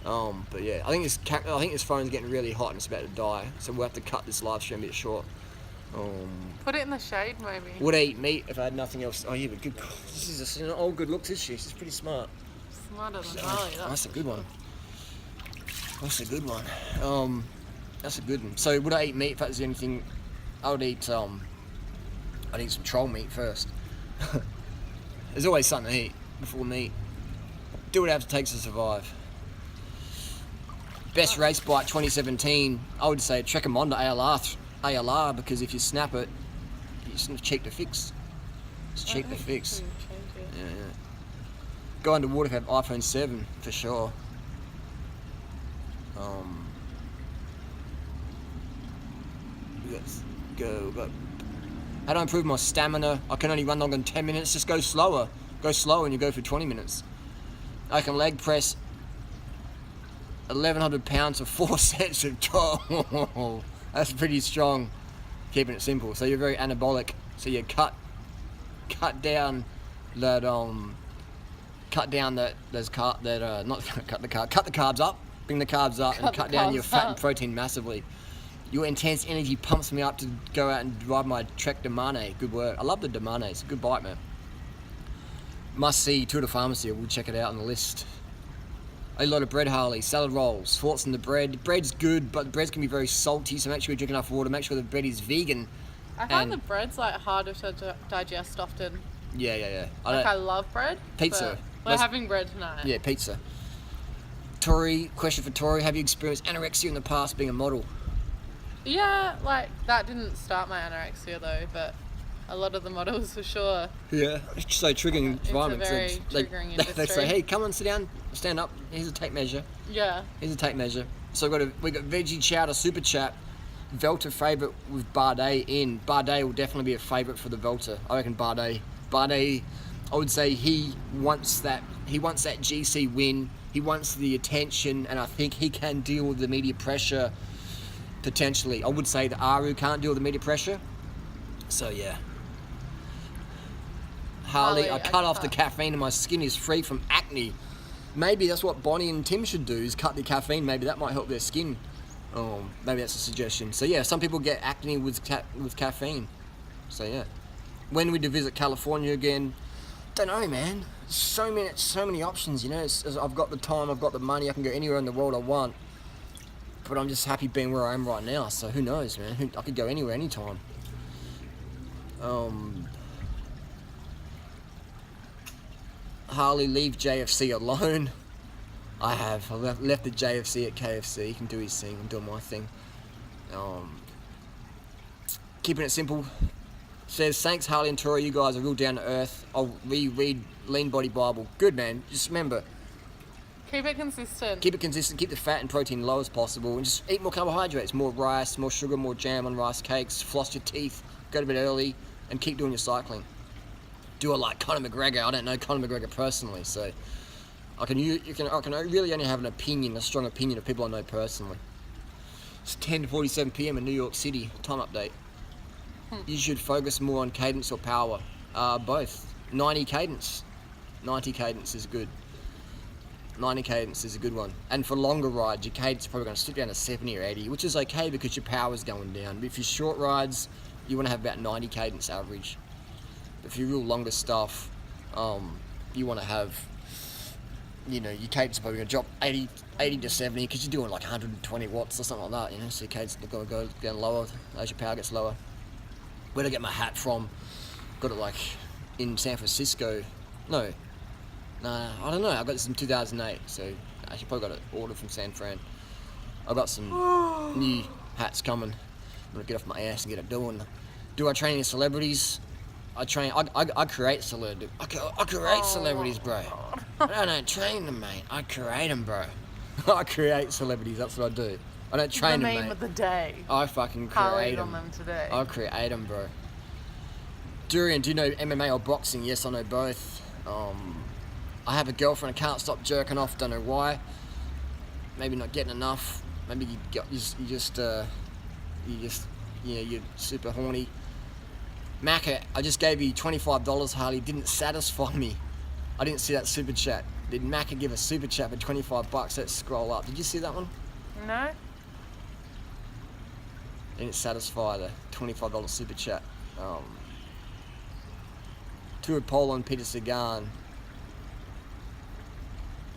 But yeah, I think this phone's getting really hot and it's about to die. So we'll have to cut this live stream a bit short. Put it in the shade, maybe. Would I eat meat if I had nothing else? Oh yeah, but good. This is an old good looks, is she? She's pretty smart. Smarter than Molly. That's a good one. That's a good one. So would I eat meat if that was the only thing? I'd eat some troll meat first. There's always something to eat before meat. Do whatever it takes to survive. Best race bike 2017, I would say Trekker ALR, because if you snap it, it's cheap to fix. Yeah. Go underwater if you have iPhone 7 for sure. Let's go. How do I improve my stamina? I can only run longer than 10 minutes. Just go slower. Go slower and you go for 20 minutes. I can leg press 1,100 pounds for 4 sets of that's pretty strong, keeping it simple. So you're very anabolic, so you cut down that cut the carbs up, bring the carbs up, and cut down your fat and protein massively. Your intense energy pumps me up to go out and drive my Trek Demane. Good work. I love the Demane. It's a good bike, man. Must see Tour de Pharmacy. We'll check it out on the list. A lot of bread, Harley. Salad rolls. Thoughts on the bread. Bread's good, but the breads can be very salty, so make sure you drink enough water. Make sure the bread is vegan. I find the bread's like harder to digest often. Yeah. I love bread. Pizza. We're having bread tonight. Yeah, pizza. Tori, question for Tori. Have you experienced anorexia in the past being a model? Yeah, like, that didn't start my anorexia though, but a lot of the models for sure. Yeah, it's so triggering environment. It's a very triggering industry. They say, hey, come on, sit down, stand up, here's a tape measure. Yeah. Here's a tape measure. So we got Veggie Chowder Super Chat, Velta favourite with Bardet in. Bardet will definitely be a favourite for the Velta. I reckon Bardet, I would say he wants that GC win, he wants the attention, and I think he can deal with the media pressure. Potentially. I would say that Aru can't deal with the media pressure. So yeah. Harley, I cut off the caffeine and my skin is free from acne. Maybe that's what Bonnie and Tim should do, is cut the caffeine. Maybe that might help their skin. Oh, maybe that's a suggestion. So yeah, some people get acne with caffeine. So yeah. When we do visit California again, don't know, man. So many options, you know. I've got the time, I've got the money, I can go anywhere in the world I want. But I'm just happy being where I am right now, so who knows, man? I could go anywhere, anytime. Harley, leave JFC alone. I have. I left the JFC at KFC. He can do his thing. I'm doing my thing. Keeping it simple. Says, thanks Harley and Tori, you guys are real down to earth. I'll reread Lean Body Bible. Good, man. Just remember, keep it consistent. keep the fat and protein low as possible, and just eat more carbohydrates, more rice, more sugar, more jam on rice cakes, floss your teeth, go to bed early, and keep doing your cycling. Do it like Conor McGregor. I don't know Conor McGregor personally, so I can really only have an opinion, a strong opinion of people I know personally. It's 10:47 p.m. in New York City. Time update. You should focus more on cadence or power. Both. 90 cadence. 90 cadence is good. 90 cadence is a good one. And for longer rides, your cadence is probably going to slip down to 70 or 80, which is okay because your power's going down. But if you're short rides, you want to have about 90 cadence average. But for your real longer stuff, you want to have, your cadence is probably going to drop 80 to 70 because you're doing like 120 watts or something like that, so your cadence is going to go down lower as your power gets lower. Where'd I get my hat from? Got it like in San Francisco. I don't know. I got this in 2008, so I actually probably got it ordered from San Fran. I got some new hats coming. I'm gonna get off my ass and get it doing. Do I train any celebrities? I create celebrities. I create celebrities, bro. I don't train them, mate. I create them, bro. I create celebrities. That's what I do. I don't train them, mate. The meme of the day. I fucking create them. On them today. I create them, bro. Durian, do you know MMA or boxing? Yes, I know both. I have a girlfriend. I can't stop jerking off. Don't know why. Maybe not getting enough. Maybe you're super horny. Macca, I just gave you $25, Harley. Didn't satisfy me. I didn't see that super chat. Did Macca give a super chat for $25? Let's scroll up. Did you see that one? No. Didn't satisfy the $25 super chat. Tour Poland, Peter Sagan.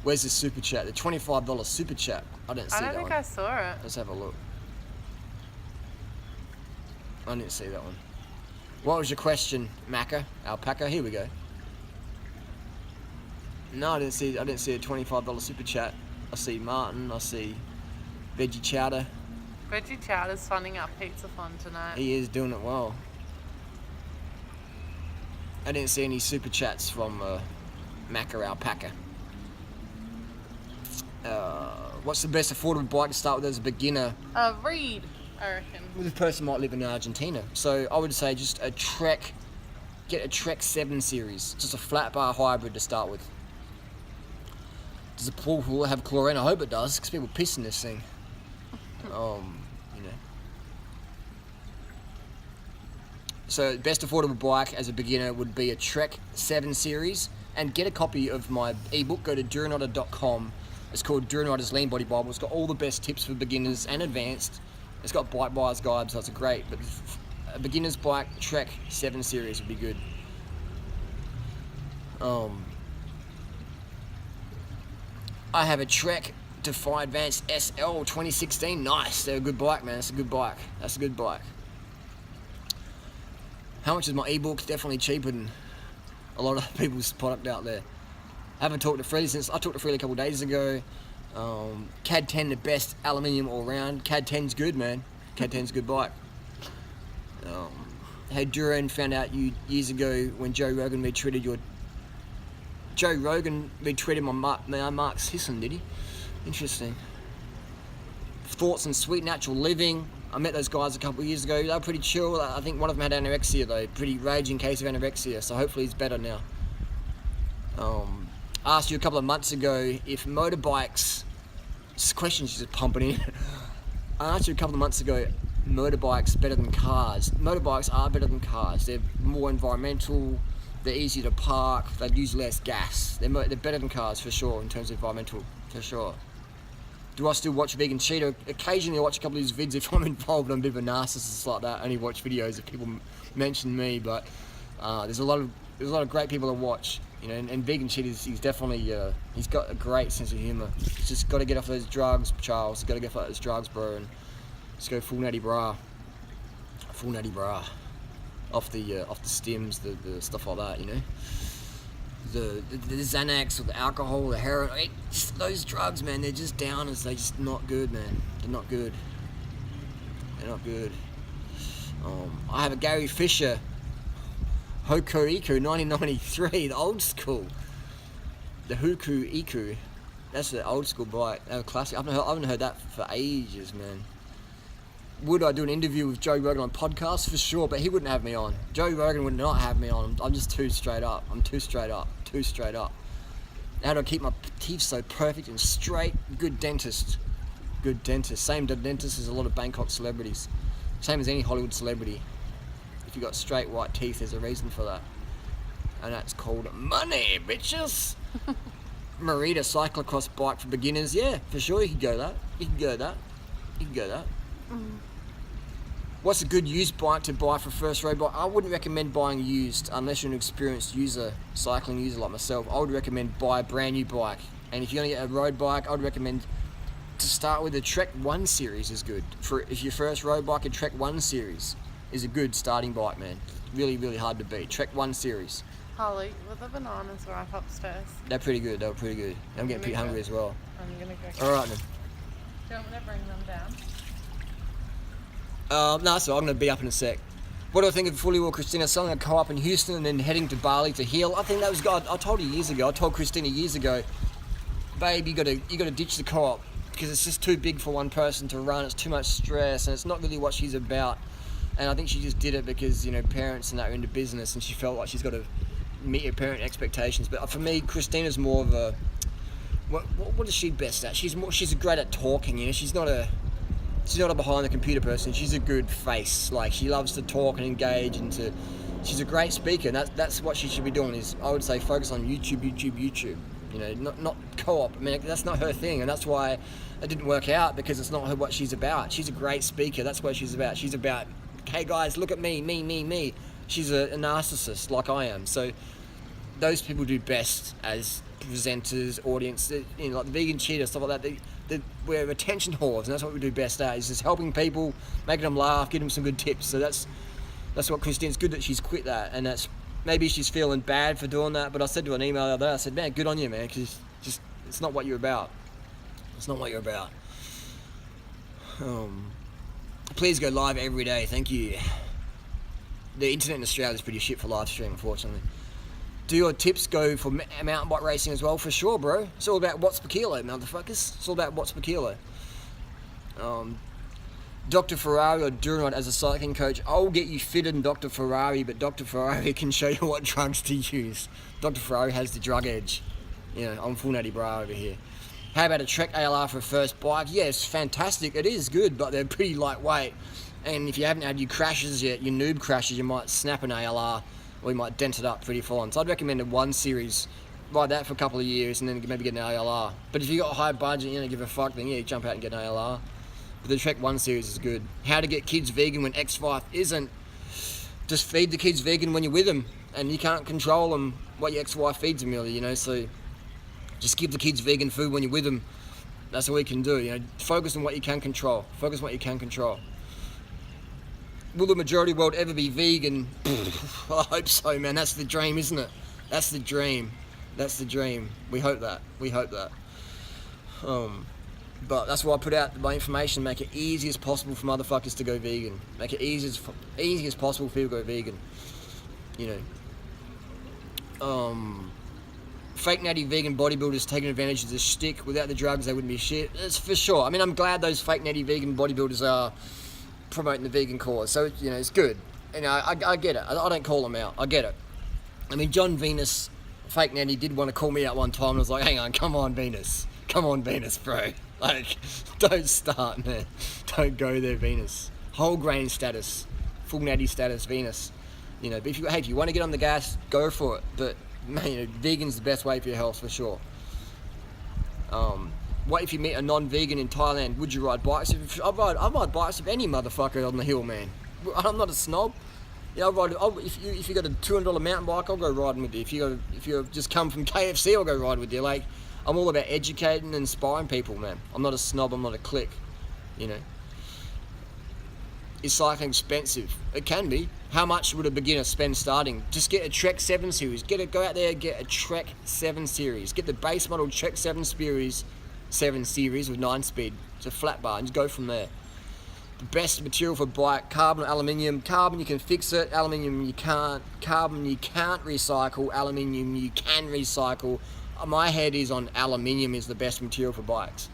Where's the super chat? The $25 super chat. I didn't see that one. I don't think I saw it. Let's have a look. I didn't see that one. What was your question, Macca? Alpaca? Here we go. No, I didn't see a $25 super chat. I see Martin. I see Veggie Chowder. Veggie Chowder's funding up Pizza Fund tonight. He is doing it well. I didn't see any super chats from Macca Alpaca. What's the best affordable bike to start with as a beginner? Reed, I reckon. Well, this person might live in Argentina, so I would say just a Trek. Get a Trek 7 series, just a flat bar hybrid to start with. Does the pool have chlorine? I hope it does, because people piss in this thing. You know. So best affordable bike as a beginner would be a Trek 7 series, and get a copy of my ebook. Go to duranotter.com. It's called Duranotter's Lean Body Bible. It's got all the best tips for beginners and advanced. It's got bike buyer's guide, so it's great. But a beginner's bike, Trek 7 series would be good. I have a Trek Defy Advanced SL 2016. Nice. They're a good bike, man. That's a good bike. That's a good bike. How much is my ebook? Definitely cheaper than a lot of people's product out there. I haven't talked to Freely since I talked to Freely a couple of days ago. CAD 10, the best aluminium all round. CAD 10's good, man. CAD 10's a good bike. Hey, Duran, found out you years ago when Joe Rogan retweeted my Mark Sisson, did he? Interesting. Thoughts on sweet natural living. I met those guys a couple of years ago. They were pretty chill. I think one of them had anorexia though. Pretty raging case of anorexia. So hopefully he's better now. I asked you a couple of months ago if motorbikes. This question's just pumping in. I asked you a couple of months ago, motorbikes better than cars. Motorbikes are better than cars. They're more environmental. They're easier to park. They use less gas. They're better than cars for sure in terms of environmental, for sure. Do I still watch Vegan Cheetah? Occasionally I watch a couple of his vids if I'm involved. I'm a bit of a narcissist like that. I only watch videos if people mention me, but there's a lot of great people to watch. You know, and Vegan Cheetah, he's definitely he's got a great sense of humour. He's just got to get off those drugs, Charles. He's got to get off those drugs, bro, and just go full natty bra, off the stims, the stuff like that. You know. The Xanax or the alcohol, the heroin, those drugs, man, they're just downers. They're just not good, man. They're not good. They're not good. I have a Gary Fisher Hoku Iku 1993, the old school. The Hoku Iku. That's the old school bike. They're a classic. I haven't heard that for ages, man. Would I do an interview with Joe Rogan on podcast? For sure, but he wouldn't have me on. Joe Rogan would not have me on. I'm just too straight up. I'm too straight up. Too straight up. How do I keep my teeth so perfect and straight? Good dentist. Good dentist. Same dentist as a lot of Bangkok celebrities. Same as any Hollywood celebrity. If you got straight white teeth, there's a reason for that. And that's called money, bitches. Merida cyclocross bike for beginners. Yeah, for sure you could go that. You can go that. You can go that. What's a good used bike to buy for first road bike? I wouldn't recommend buying used unless you're an experienced user, cycling user like myself. I would recommend buy a brand new bike. And if you're gonna get a road bike, I would recommend to start with a Trek 1 series is good. If your first road bike, a Trek 1 series is a good starting bike, man. Really, really hard to beat. Trek 1 series. Holly, were the bananas right upstairs? They're pretty good. They were pretty good. I'm getting pretty hungry as well. I'm gonna go. All right then. Do you want me to bring them down? No, so I'm going to be up in a sec. What do I think of Fully Well Christina selling a co-op in Houston and then heading to Bali to heal? I think that was good. I told her years ago. I told Christina years ago, babe, you got to ditch the co-op because it's just too big for one person to run. It's too much stress and it's not really what she's about. And I think she just did it because, you know, parents and that are into business and she felt like she's got to meet her parent expectations. But for me, Christina's more of a what is she best at? She's great at talking. You know, she's not a behind the computer person. She's a good face. Like she loves to talk and engage she's a great speaker and that's what she should be doing is I would say focus on YouTube. You know, not co-op. I mean, that's not her thing and that's why it didn't work out because it's not what she's about. She's a great speaker. That's what she's about. She's about, hey guys, look at me. She's a narcissist like I am. So those people do best as presenters, audience, you know, like the Vegan Cheetah, stuff like that. We're attention whores, and that's what we do best at, is just helping people, making them laugh, giving them some good tips. So that's what Christine's good that she's quit that, and that's maybe she's feeling bad for doing that. But I said to her an email the other day, I said, man, good on you, man, because it's not what you're about. It's not what you're about. Please go live every day. Thank you. The internet in Australia is pretty shit for live stream, unfortunately. Do your tips go for mountain bike racing as well? For sure, bro. It's all about watts per kilo, motherfuckers. It's all about watts per kilo. Dr. Ferrari or Duranot as a cycling coach. I'll get you fitted in Dr. Ferrari, but Dr. Ferrari can show you what drugs to use. Dr. Ferrari has the drug edge. You know, I'm full natty bra over here. How about a Trek ALR for a first bike? Yeah, it's fantastic. It is good, but they're pretty lightweight. And if you haven't had your crashes yet, your noob crashes, you might snap an ALR or you might dent it up pretty full on. So I'd recommend a 1 Series, ride that for a couple of years and then maybe get an ALR. But if you got a high budget, you don't give a fuck, then yeah, you jump out and get an ALR. But the Trek 1 Series is good. How to get kids vegan when X5 isn't. Just feed the kids vegan when you're with them. And you can't control them, what your XY feeds them really, you know, so just give the kids vegan food when you're with them. That's all you can do, you know, focus on what you can control. Focus on what you can control. Will the majority of the world ever be vegan? I hope so, man. That's the dream, isn't it? That's the dream. That's the dream. We hope that. We hope that. But that's why I put out my information, make it easy as possible for motherfuckers to go vegan. Make it easy as possible for people to go vegan. You know. Fake natty vegan bodybuilders taking advantage of the shtick. Without the drugs, they wouldn't be shit. That's for sure. I mean, I'm glad those fake natty vegan bodybuilders are promoting the vegan cause. So, you know, it's good. You know, I get it. I don't call them out. I get it. I mean, John Venus, fake natty, did want to call me out one time. And I was like, hang on, come on, Venus. Come on, Venus, bro. Like, don't start, man. Don't go there, Venus. Whole grain status. Full natty status, Venus. You know, but if you want to get on the gas, go for it. But man, you know, vegan's the best way for your health for sure. What if you meet a non-vegan in Thailand? Would you ride bikes? I ride bikes with any motherfucker on the hill, man. I'm not a snob. Yeah, if you got a $200 mountain bike, I'll go riding with you. If you just come from KFC, I'll go ride with you. Like, I'm all about educating and inspiring people, man. I'm not a snob. I'm not a clique. You know. Is cycling expensive? It can be. How much would a beginner spend starting? Just get a Trek 7 Series. Go out there, get a Trek 7 Series. Get the base model Trek 7 Series with 9-speed. It's a flat bar, and just go from there. The best material for bike, carbon or aluminium. Carbon, you can fix it. Aluminium, you can't. Carbon, you can't recycle. Aluminium, you can recycle. My head is on aluminium is the best material for bikes.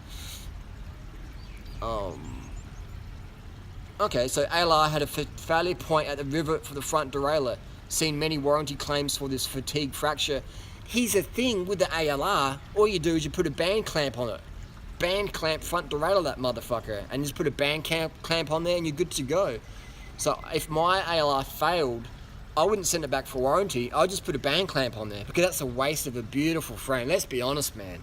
Okay, so ALR had a failure point at the rivet for the front derailleur. Seen many warranty claims for this fatigue fracture. Here's the thing with the ALR, all you do is you put a band clamp on it. Band clamp front derailleur that motherfucker. And just put a band clamp on there and you're good to go. So if my ALR failed, I wouldn't send it back for warranty. I'd just put a band clamp on there because that's a waste of a beautiful frame. Let's be honest, man.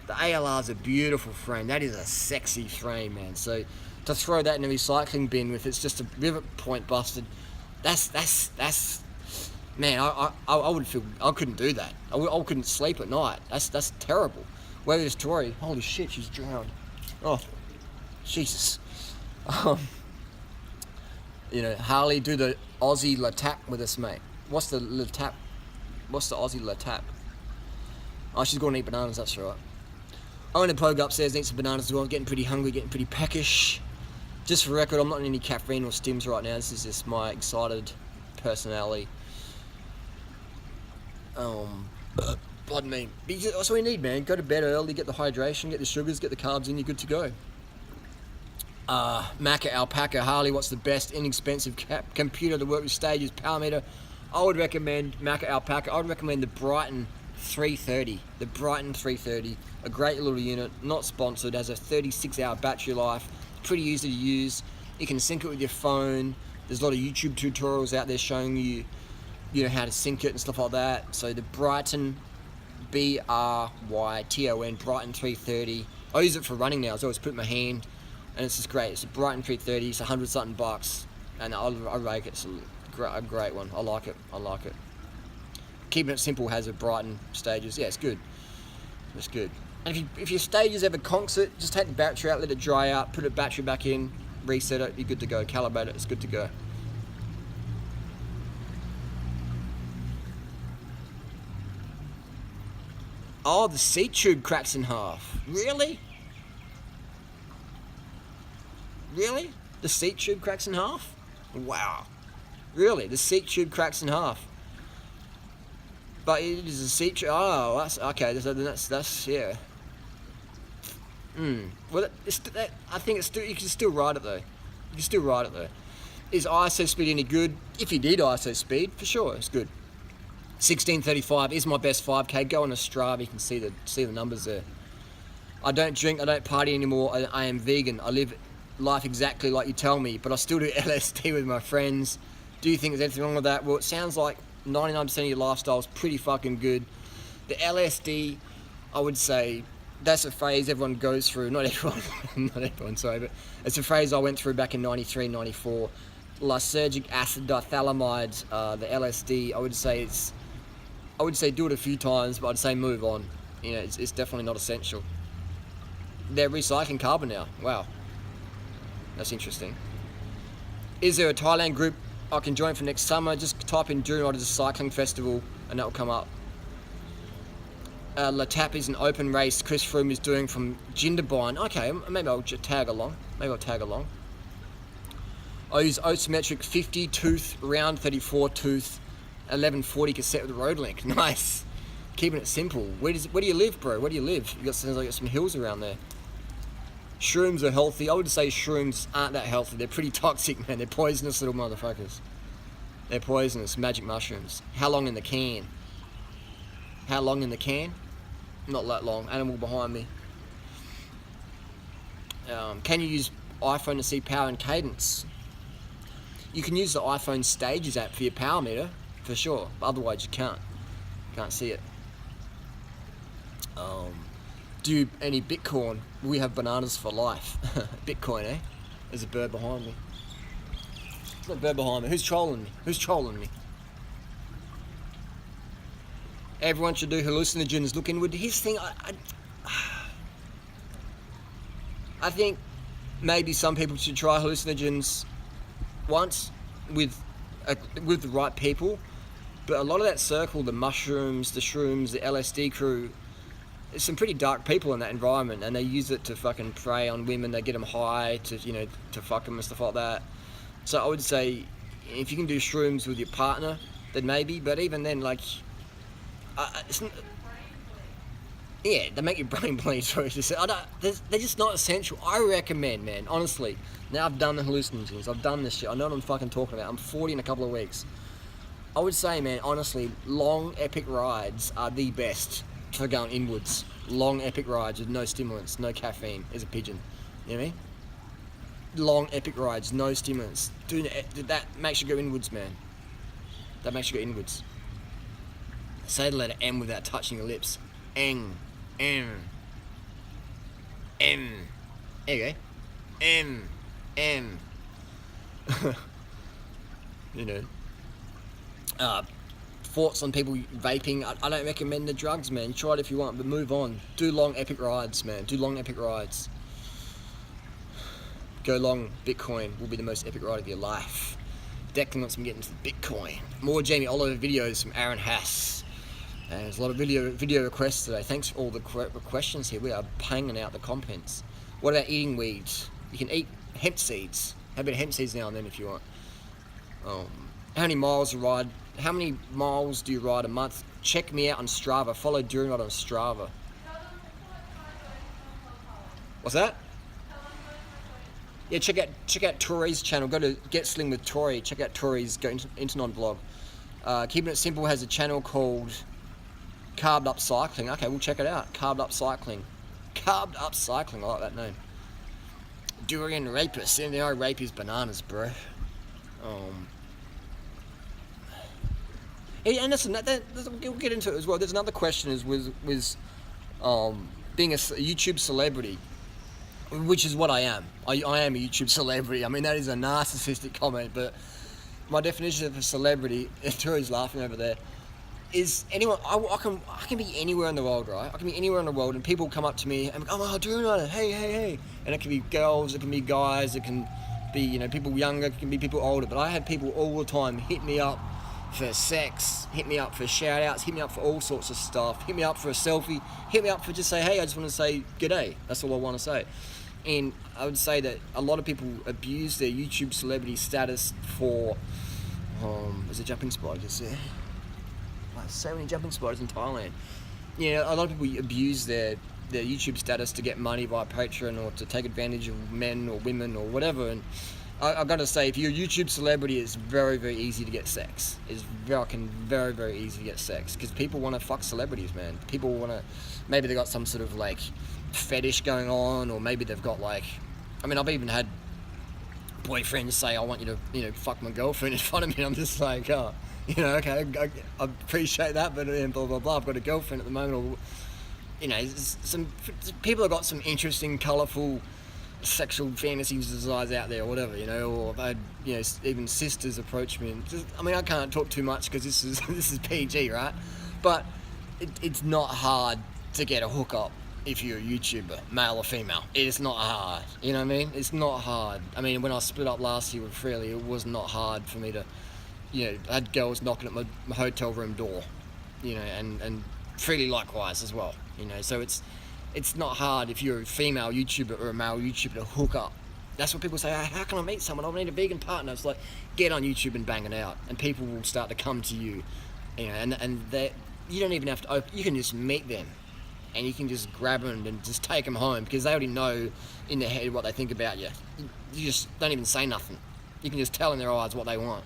The ALR's a beautiful frame. That is a sexy frame, man. So to throw that in a recycling bin with it's just a rivet point busted, that's man, I would feel I couldn't do that. I couldn't sleep at night. That's terrible. Where is Tori? Holy shit, she's drowned. Oh, Jesus. You know, Harley, do the Aussie La Tap with us, mate. What's the La Tap? What's the Aussie La Tap? Oh, she's going to eat bananas. That's right. I'm going to poke upstairs and eat some bananas as well. I'm getting pretty hungry, getting pretty peckish. Just for record, I'm not in any caffeine or stims right now. This is just my excited personality. Pardon me. That's all you need, man. Go to bed early, get the hydration, get the sugars, get the carbs in, you're good to go. Macca, Alpaca, Harley, what's the best inexpensive computer to work with stages, power meter? I would recommend Macca, Alpaca. I would recommend the Brighton 330. The Brighton 330, a great little unit, not sponsored, has a 36-hour battery life, pretty easy to use. You can sync it with your phone. There's a lot of YouTube tutorials out there showing you know, how to sync it and stuff like that. So the Brighton, Bryton, Brighton 330. I use it for running now, so I always put it in my hand, and it's just great. It's a Brighton 330, it's $100-something bucks, and I rate it. It's a great one. I like it. Keeping it simple has a Brighton stages. Yeah, it's good. It's good. And if your stages ever conks it, just take the battery out, let it dry out, put a battery back in, reset it, you're good to go. Calibrate it, it's good to go. Oh, the seat tube cracks in half. Really? Really? The seat tube cracks in half? Wow. Really? The seat tube cracks in half. But it is a seat tube. Oh, that's okay. That's yeah. Well, I think you can still ride it though. Is ISO speed any good? If you did ISO speed, for sure, it's good. 1635 is my best 5K. Go on a Strava, you can see the numbers there. I don't drink, I don't party anymore, I am vegan. I live life exactly like you tell me, but I still do LSD with my friends. Do you think there's anything wrong with that? Well, it sounds like 99% of your lifestyle is pretty fucking good. The LSD, I would say, that's a phase everyone goes through. Not everyone, sorry, but it's a phase I went through back in 93, 94. Lysergic acid diethylamide, the LSD, I would say do it a few times, but I'd say move on. You know, it's definitely not essential. They're recycling carbon now. Wow. That's interesting. Is there a Thailand group I can join for next summer? Just type in During Riders Cycling Festival and that will come up. La Tap is an open race Chris Froome is doing from Jindabyne. Okay, maybe I'll just tag along. I use Ocemetric 50 tooth, round 34 tooth, 1140 cassette with road link. Nice. Keeping it simple. Where do you live, bro? Where do you live? Sounds like you got some hills around there. Shrooms are healthy. I would say shrooms aren't that healthy. They're pretty toxic, man. They're poisonous little motherfuckers. They're poisonous. Magic mushrooms. How long in the can? How long in the can? Not that long. Animal behind me. Can you use iPhone to see power and cadence? You can use the iPhone Stages app for your power meter, for sure. But otherwise you can't. Can't see it. Do any Bitcoin? We have bananas for life. Bitcoin, eh? There's a bird behind me. There's a bird behind me. Who's trolling me? Everyone should do hallucinogens. Look inward. His thing, I think maybe some people should try hallucinogens once with the right people. But a lot of that circle, the mushrooms, the shrooms, the LSD crew, there's some pretty dark people in that environment, and they use it to fucking prey on women. They get them high to fuck them and stuff like that. So I would say, if you can do shrooms with your partner, then maybe. But even then, like, they make your brain bleed. Sorry to say, they're just not essential. I recommend, man, honestly. Now I've done the hallucinogens. I've done this shit. I know what I'm fucking talking about. I'm 40 in a couple of weeks. I would say, man, honestly, long epic rides are the best for going inwards. Long epic rides with no stimulants, no caffeine. There's a pigeon. You know what I mean? Long epic rides, no stimulants. That makes you go inwards, man. That makes you go inwards. Say the letter M without touching your lips. Eng. M. M. There you go. M. M. You know. Thoughts on people vaping. I don't recommend the drugs, man. Try it if you want, but move on. Do long epic rides, man. Do long epic rides. Go long. Bitcoin will be the most epic ride of your life. Declan wants me to get into the Bitcoin. More Jamie Oliver videos from Aaron Hass. And there's a lot of video requests today. Thanks for all the questions here. We are banging out the contents. What about eating weeds? You can eat hemp seeds. Have a bit of hemp seeds now and then if you want. How many miles do you ride a month? Check me out on Strava. Follow During Ride on Strava. What's that? Yeah, check out Tori's channel. Go to Get Slim with Tori. Check out Tori's Go Internon vlog. Keeping It Simple has a channel called Carbed Up Cycling. Okay, we'll check it out. Carbed Up Cycling. Carbed Up Cycling. I like that name. Durian Rapist. And the only rape is bananas, bro. And we'll get into it as well. There's another question was being a YouTube celebrity, which is what I am. I am a YouTube celebrity. I mean, that is a narcissistic comment, but my definition of a celebrity, Tori's laughing over there, is anyone. I can be anywhere in the world, right? I can be anywhere in the world, and people come up to me and go, "Oh, During Rider, hey," and it can be girls, it can be guys, it can be people younger, it can be people older. But I have people all the time hit me up for sex, hit me up for shout outs, hit me up for all sorts of stuff, hit me up for a selfie, hit me up for just say, hey, I just want to say g'day. That's all I want to say. And I would say that a lot of people abuse their YouTube celebrity status for there's a jumping spider just there. So many jumping spiders in Thailand. A lot of people abuse their YouTube status to get money via Patreon or to take advantage of men or women or whatever. And I've got to say, if you're a YouTube celebrity, it's very, very easy to get sex. It's very, very easy to get sex because people want to fuck celebrities, man. People want to, maybe they got some sort of fetish going on, or maybe they've got like, I mean, I've even had boyfriends say, I want you to, you know, fuck my girlfriend in front of me, and I'm just like, oh, you know, okay, I appreciate that, but blah blah blah, I've got a girlfriend at the moment. Or, you know, some people have got some interesting, colourful sexual fantasies, desires out there, or whatever, you know. Or I've had, you know, even sisters approach me, and just, I mean, I can't talk too much because this is PG, right? But it's not hard to get a hookup if you're a YouTuber, male or female. It's not hard, you know what I mean? It's not hard. I mean, when I split up last year with Freely, it was not hard for me to, you know, I had girls knocking at my hotel room door, you know, and Freely likewise as well, you know. So it's not hard if you're a female YouTuber or a male YouTuber to hook up. That's what people say, hey, how can I meet someone? I need a vegan partner. It's like, get on YouTube and bang it out, and people will start to come to you, you know, and you don't even have to open, you can just meet them, and you can just grab them and just take them home, because they already know in their head what they think about you. You just don't even say nothing. You can just tell in their eyes what they want,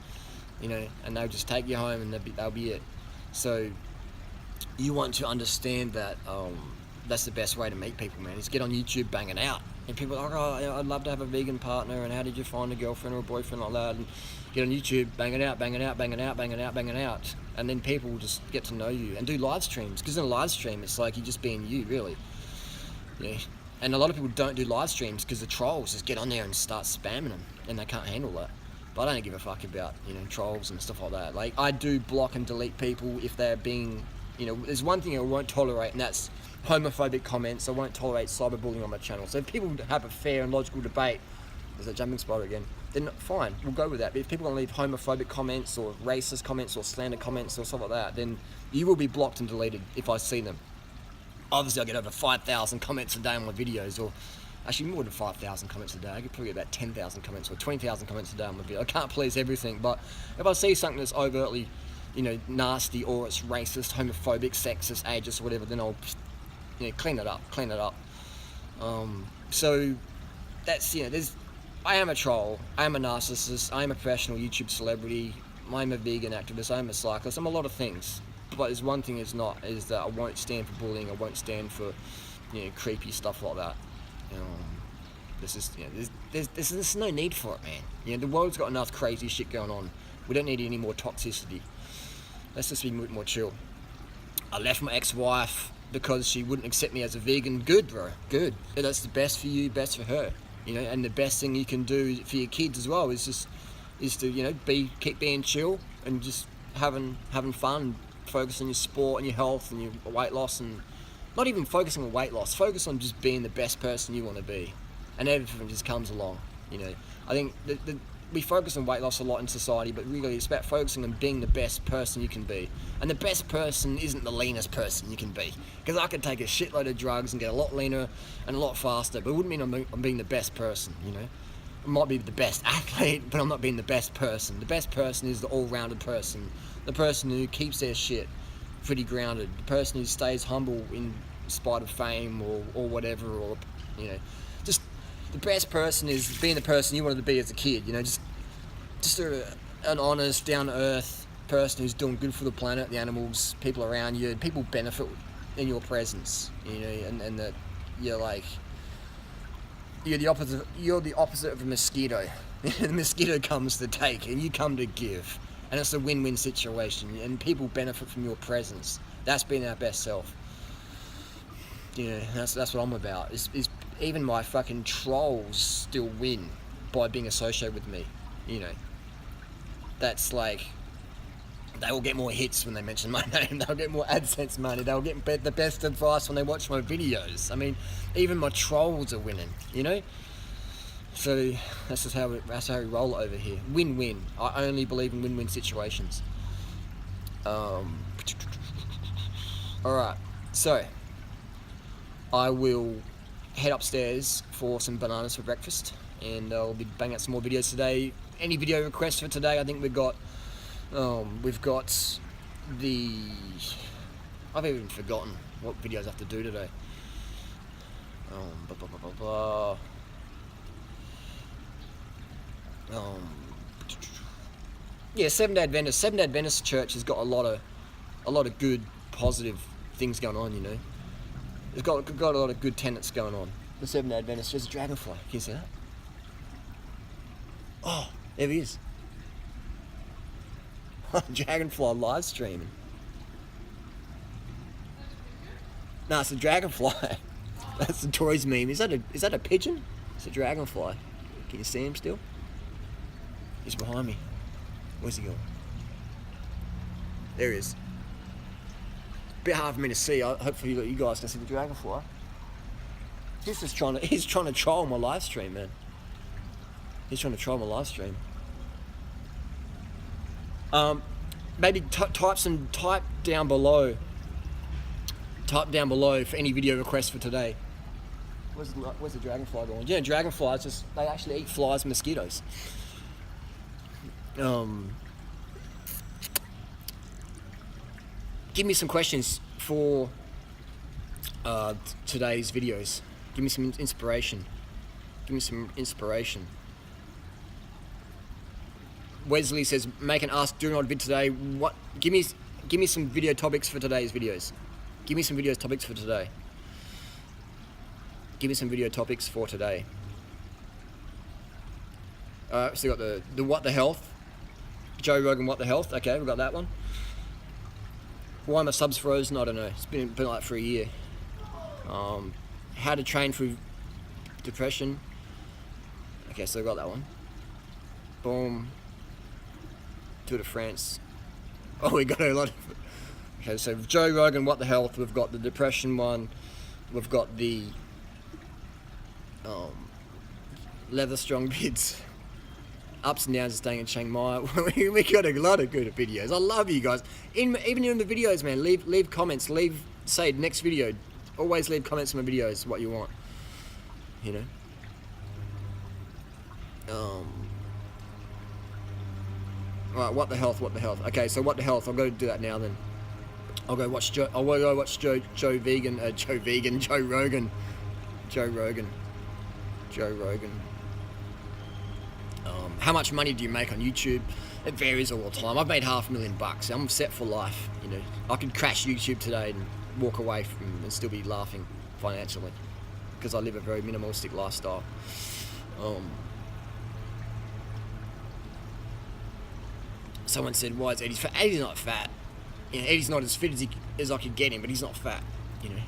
you know, and they'll just take you home, and that'll be it. So you want to understand that that's the best way to meet people, man, is get on YouTube, bang it out. And people are like, oh, I'd love to have a vegan partner, and how did you find a girlfriend or a boyfriend like that? And get on YouTube, bang it out, bang it out, bang it out, bang it out, bang it out. And then people will just get to know you and do live streams, because in a live stream, it's like you're just being you, really. Yeah. And a lot of people don't do live streams because the trolls just get on there and start spamming them, and they can't handle that. But I don't give a fuck about, you know, trolls and stuff like that. Like, I do block and delete people if they're being, you know, there's one thing I won't tolerate, and that's homophobic comments. I won't tolerate cyberbullying on my channel. So if people have a fair and logical debate, there's a jumping spider again, then fine, we'll go with that. But if people want to leave homophobic comments or racist comments or slander comments or stuff like that, then you will be blocked and deleted if I see them. Obviously, I get over 5,000 comments a day on my videos, or actually more than 5,000 comments a day. I could probably get about 10,000 comments or 20,000 comments a day on my video. I can't please everything, but if I see something that's overtly, you know, nasty, or it's racist, homophobic, sexist, ageist, or whatever, then I'll, you know, clean it up. So that's, you know, I am a troll, I am a narcissist, I am a professional YouTube celebrity, I'm a vegan activist, I'm a cyclist, I'm a lot of things. But there's one thing is that I won't stand for bullying, I won't stand for, you know, creepy stuff like that. There's no need for it, man. You know, the world's got enough crazy shit going on. We don't need any more toxicity. Let's just be more chill. I left my ex-wife because she wouldn't accept me as a vegan. Good, bro, good. That's the best for you, best for her. You know, and the best thing you can do for your kids as well is to, you know, keep being chill and just having fun, focus on your sport and your health and your weight loss, and not even focusing on weight loss, focus on just being the best person you want to be, and everything just comes along. You know, I think we focus on weight loss a lot in society, but really it's about focusing on being the best person you can be. And the best person isn't the leanest person you can be, because I could take a shitload of drugs and get a lot leaner and a lot faster, but it wouldn't mean I'm being the best person, you know. I might be the best athlete, but I'm not being the best person. The best person is the all-rounded person, the person who keeps their shit pretty grounded, the person who stays humble in spite of fame or whatever, or, you know, just the best person is being the person you wanted to be as a kid, you know, just an honest, down-to-earth person who's doing good for the planet, the animals, people around you, and people benefit in your presence, you know, and that you're like, you're the opposite of a mosquito. The mosquito comes to take and you come to give, and it's a win-win situation, and people benefit from your presence. That's being our best self. You know, that's what I'm about. Is even my fucking trolls still win by being associated with me, you know. That's like, they will get more hits when they mention my name, they'll get more AdSense money, they'll get the best advice when they watch my videos. I mean, even my trolls are winning, you know. So that's how we roll over here. Win-win. I only believe in win-win situations. Alright, so I will head upstairs for some bananas for breakfast, and I'll be banging out some more videos today. Any video requests for today? I think we've got the, I've even forgotten what videos I have to do today. Yeah, Seventh-day Adventist Church has got a lot of good, positive things going on, you know. It's got a lot of good tenants going on. The Seventh-day Adventist, there's a dragonfly. Can you see that? Oh, there he is. Dragonfly live streaming. No, it's a dragonfly. That's the Tories meme. Is that a pigeon? It's a dragonfly. Can you see him still? He's behind me. Where's he going? There he is. Bit hard for me to see. Hopefully you guys can see the dragonfly. He's trying to troll my live stream, man. He's trying to troll my live stream. Maybe type down below. Type down below for any video requests for today. Where's the dragonfly going? Yeah, dragonflies they actually eat flies and mosquitoes. Give me some questions for today's videos. Give me some inspiration. Wesley says, make an ask do not vid today. What? Give me some video topics for today's videos. Give me some video topics for today. So we got the what the health. Joe Rogan what the health. Okay, we got that one. Why my subs frozen? I don't know. It's been like for a year. How to train through depression. Okay, so I got that one. Boom. Tour de France. Oh, we got a lot of... Okay, so Joe Rogan, what the health? We've got the depression one. We've got the leather strong bids. Ups and downs of staying in Chiang Mai. We got a lot of good videos. I love you guys. Even in the videos, man. Leave comments. Say next video. Always leave comments on my videos. What you want. You know. Right. What the health? Okay. So what the health? I'll go do that now then. I'll go watch Joe Rogan. How much money do you make on YouTube? It varies all the time. I've made $500,000. I'm set for life. You know, I could crash YouTube today and walk away from and still be laughing financially because I live a very minimalistic lifestyle. Someone said, "Why is Eddie's fat?" Eddie's not fat. You know, Eddie's not as fit as I could get him, but he's not fat. You know.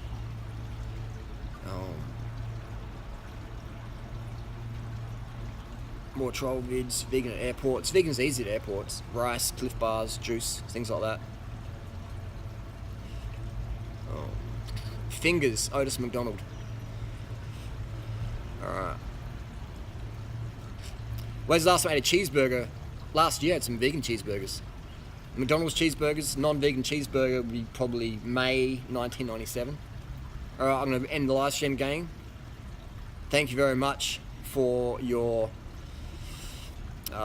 More troll vids, vegan at airports. Vegan's easy at airports. Rice, Cliff Bars, juice, things like that. Fingers, Otis McDonald. Alright. When's the last time I ate a cheeseburger? Last year I had some vegan cheeseburgers. McDonald's cheeseburgers, non-vegan cheeseburger would be probably May 1997. Alright, I'm going to end the live stream, gang. Thank you very much for your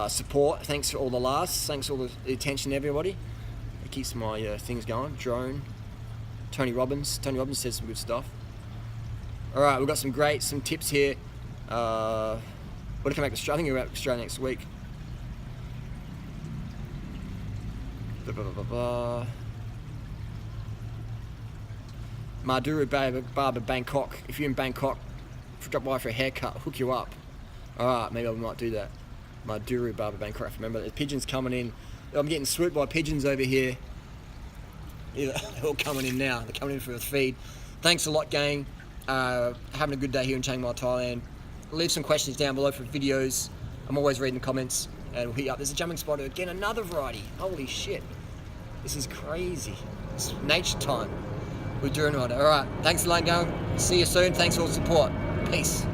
support. Thanks for all the laughs. Thanks for all the attention, everybody. It keeps my things going. Drone. Tony Robbins says some good stuff. Alright, we've got some tips here. What if I make Australia? I think we're at Australia next week. Maduru Barber Bangkok. If you're in Bangkok, drop by for a haircut, hook you up. Alright, maybe I might do that. Maduru Barber Bangkok. Remember, there's pigeons coming in. I'm getting swooped by pigeons over here. Yeah, they're all coming in now. They're coming in for a feed. Thanks a lot, gang. Having a good day here in Chiang Mai, Thailand. Leave some questions down below for videos. I'm always reading the comments and we'll hit you up. There's a jumping spider again, another variety. Holy shit. This is crazy. It's nature time. We're doing it. Alright, thanks a lot, gang. See you soon. Thanks for all the support. Peace.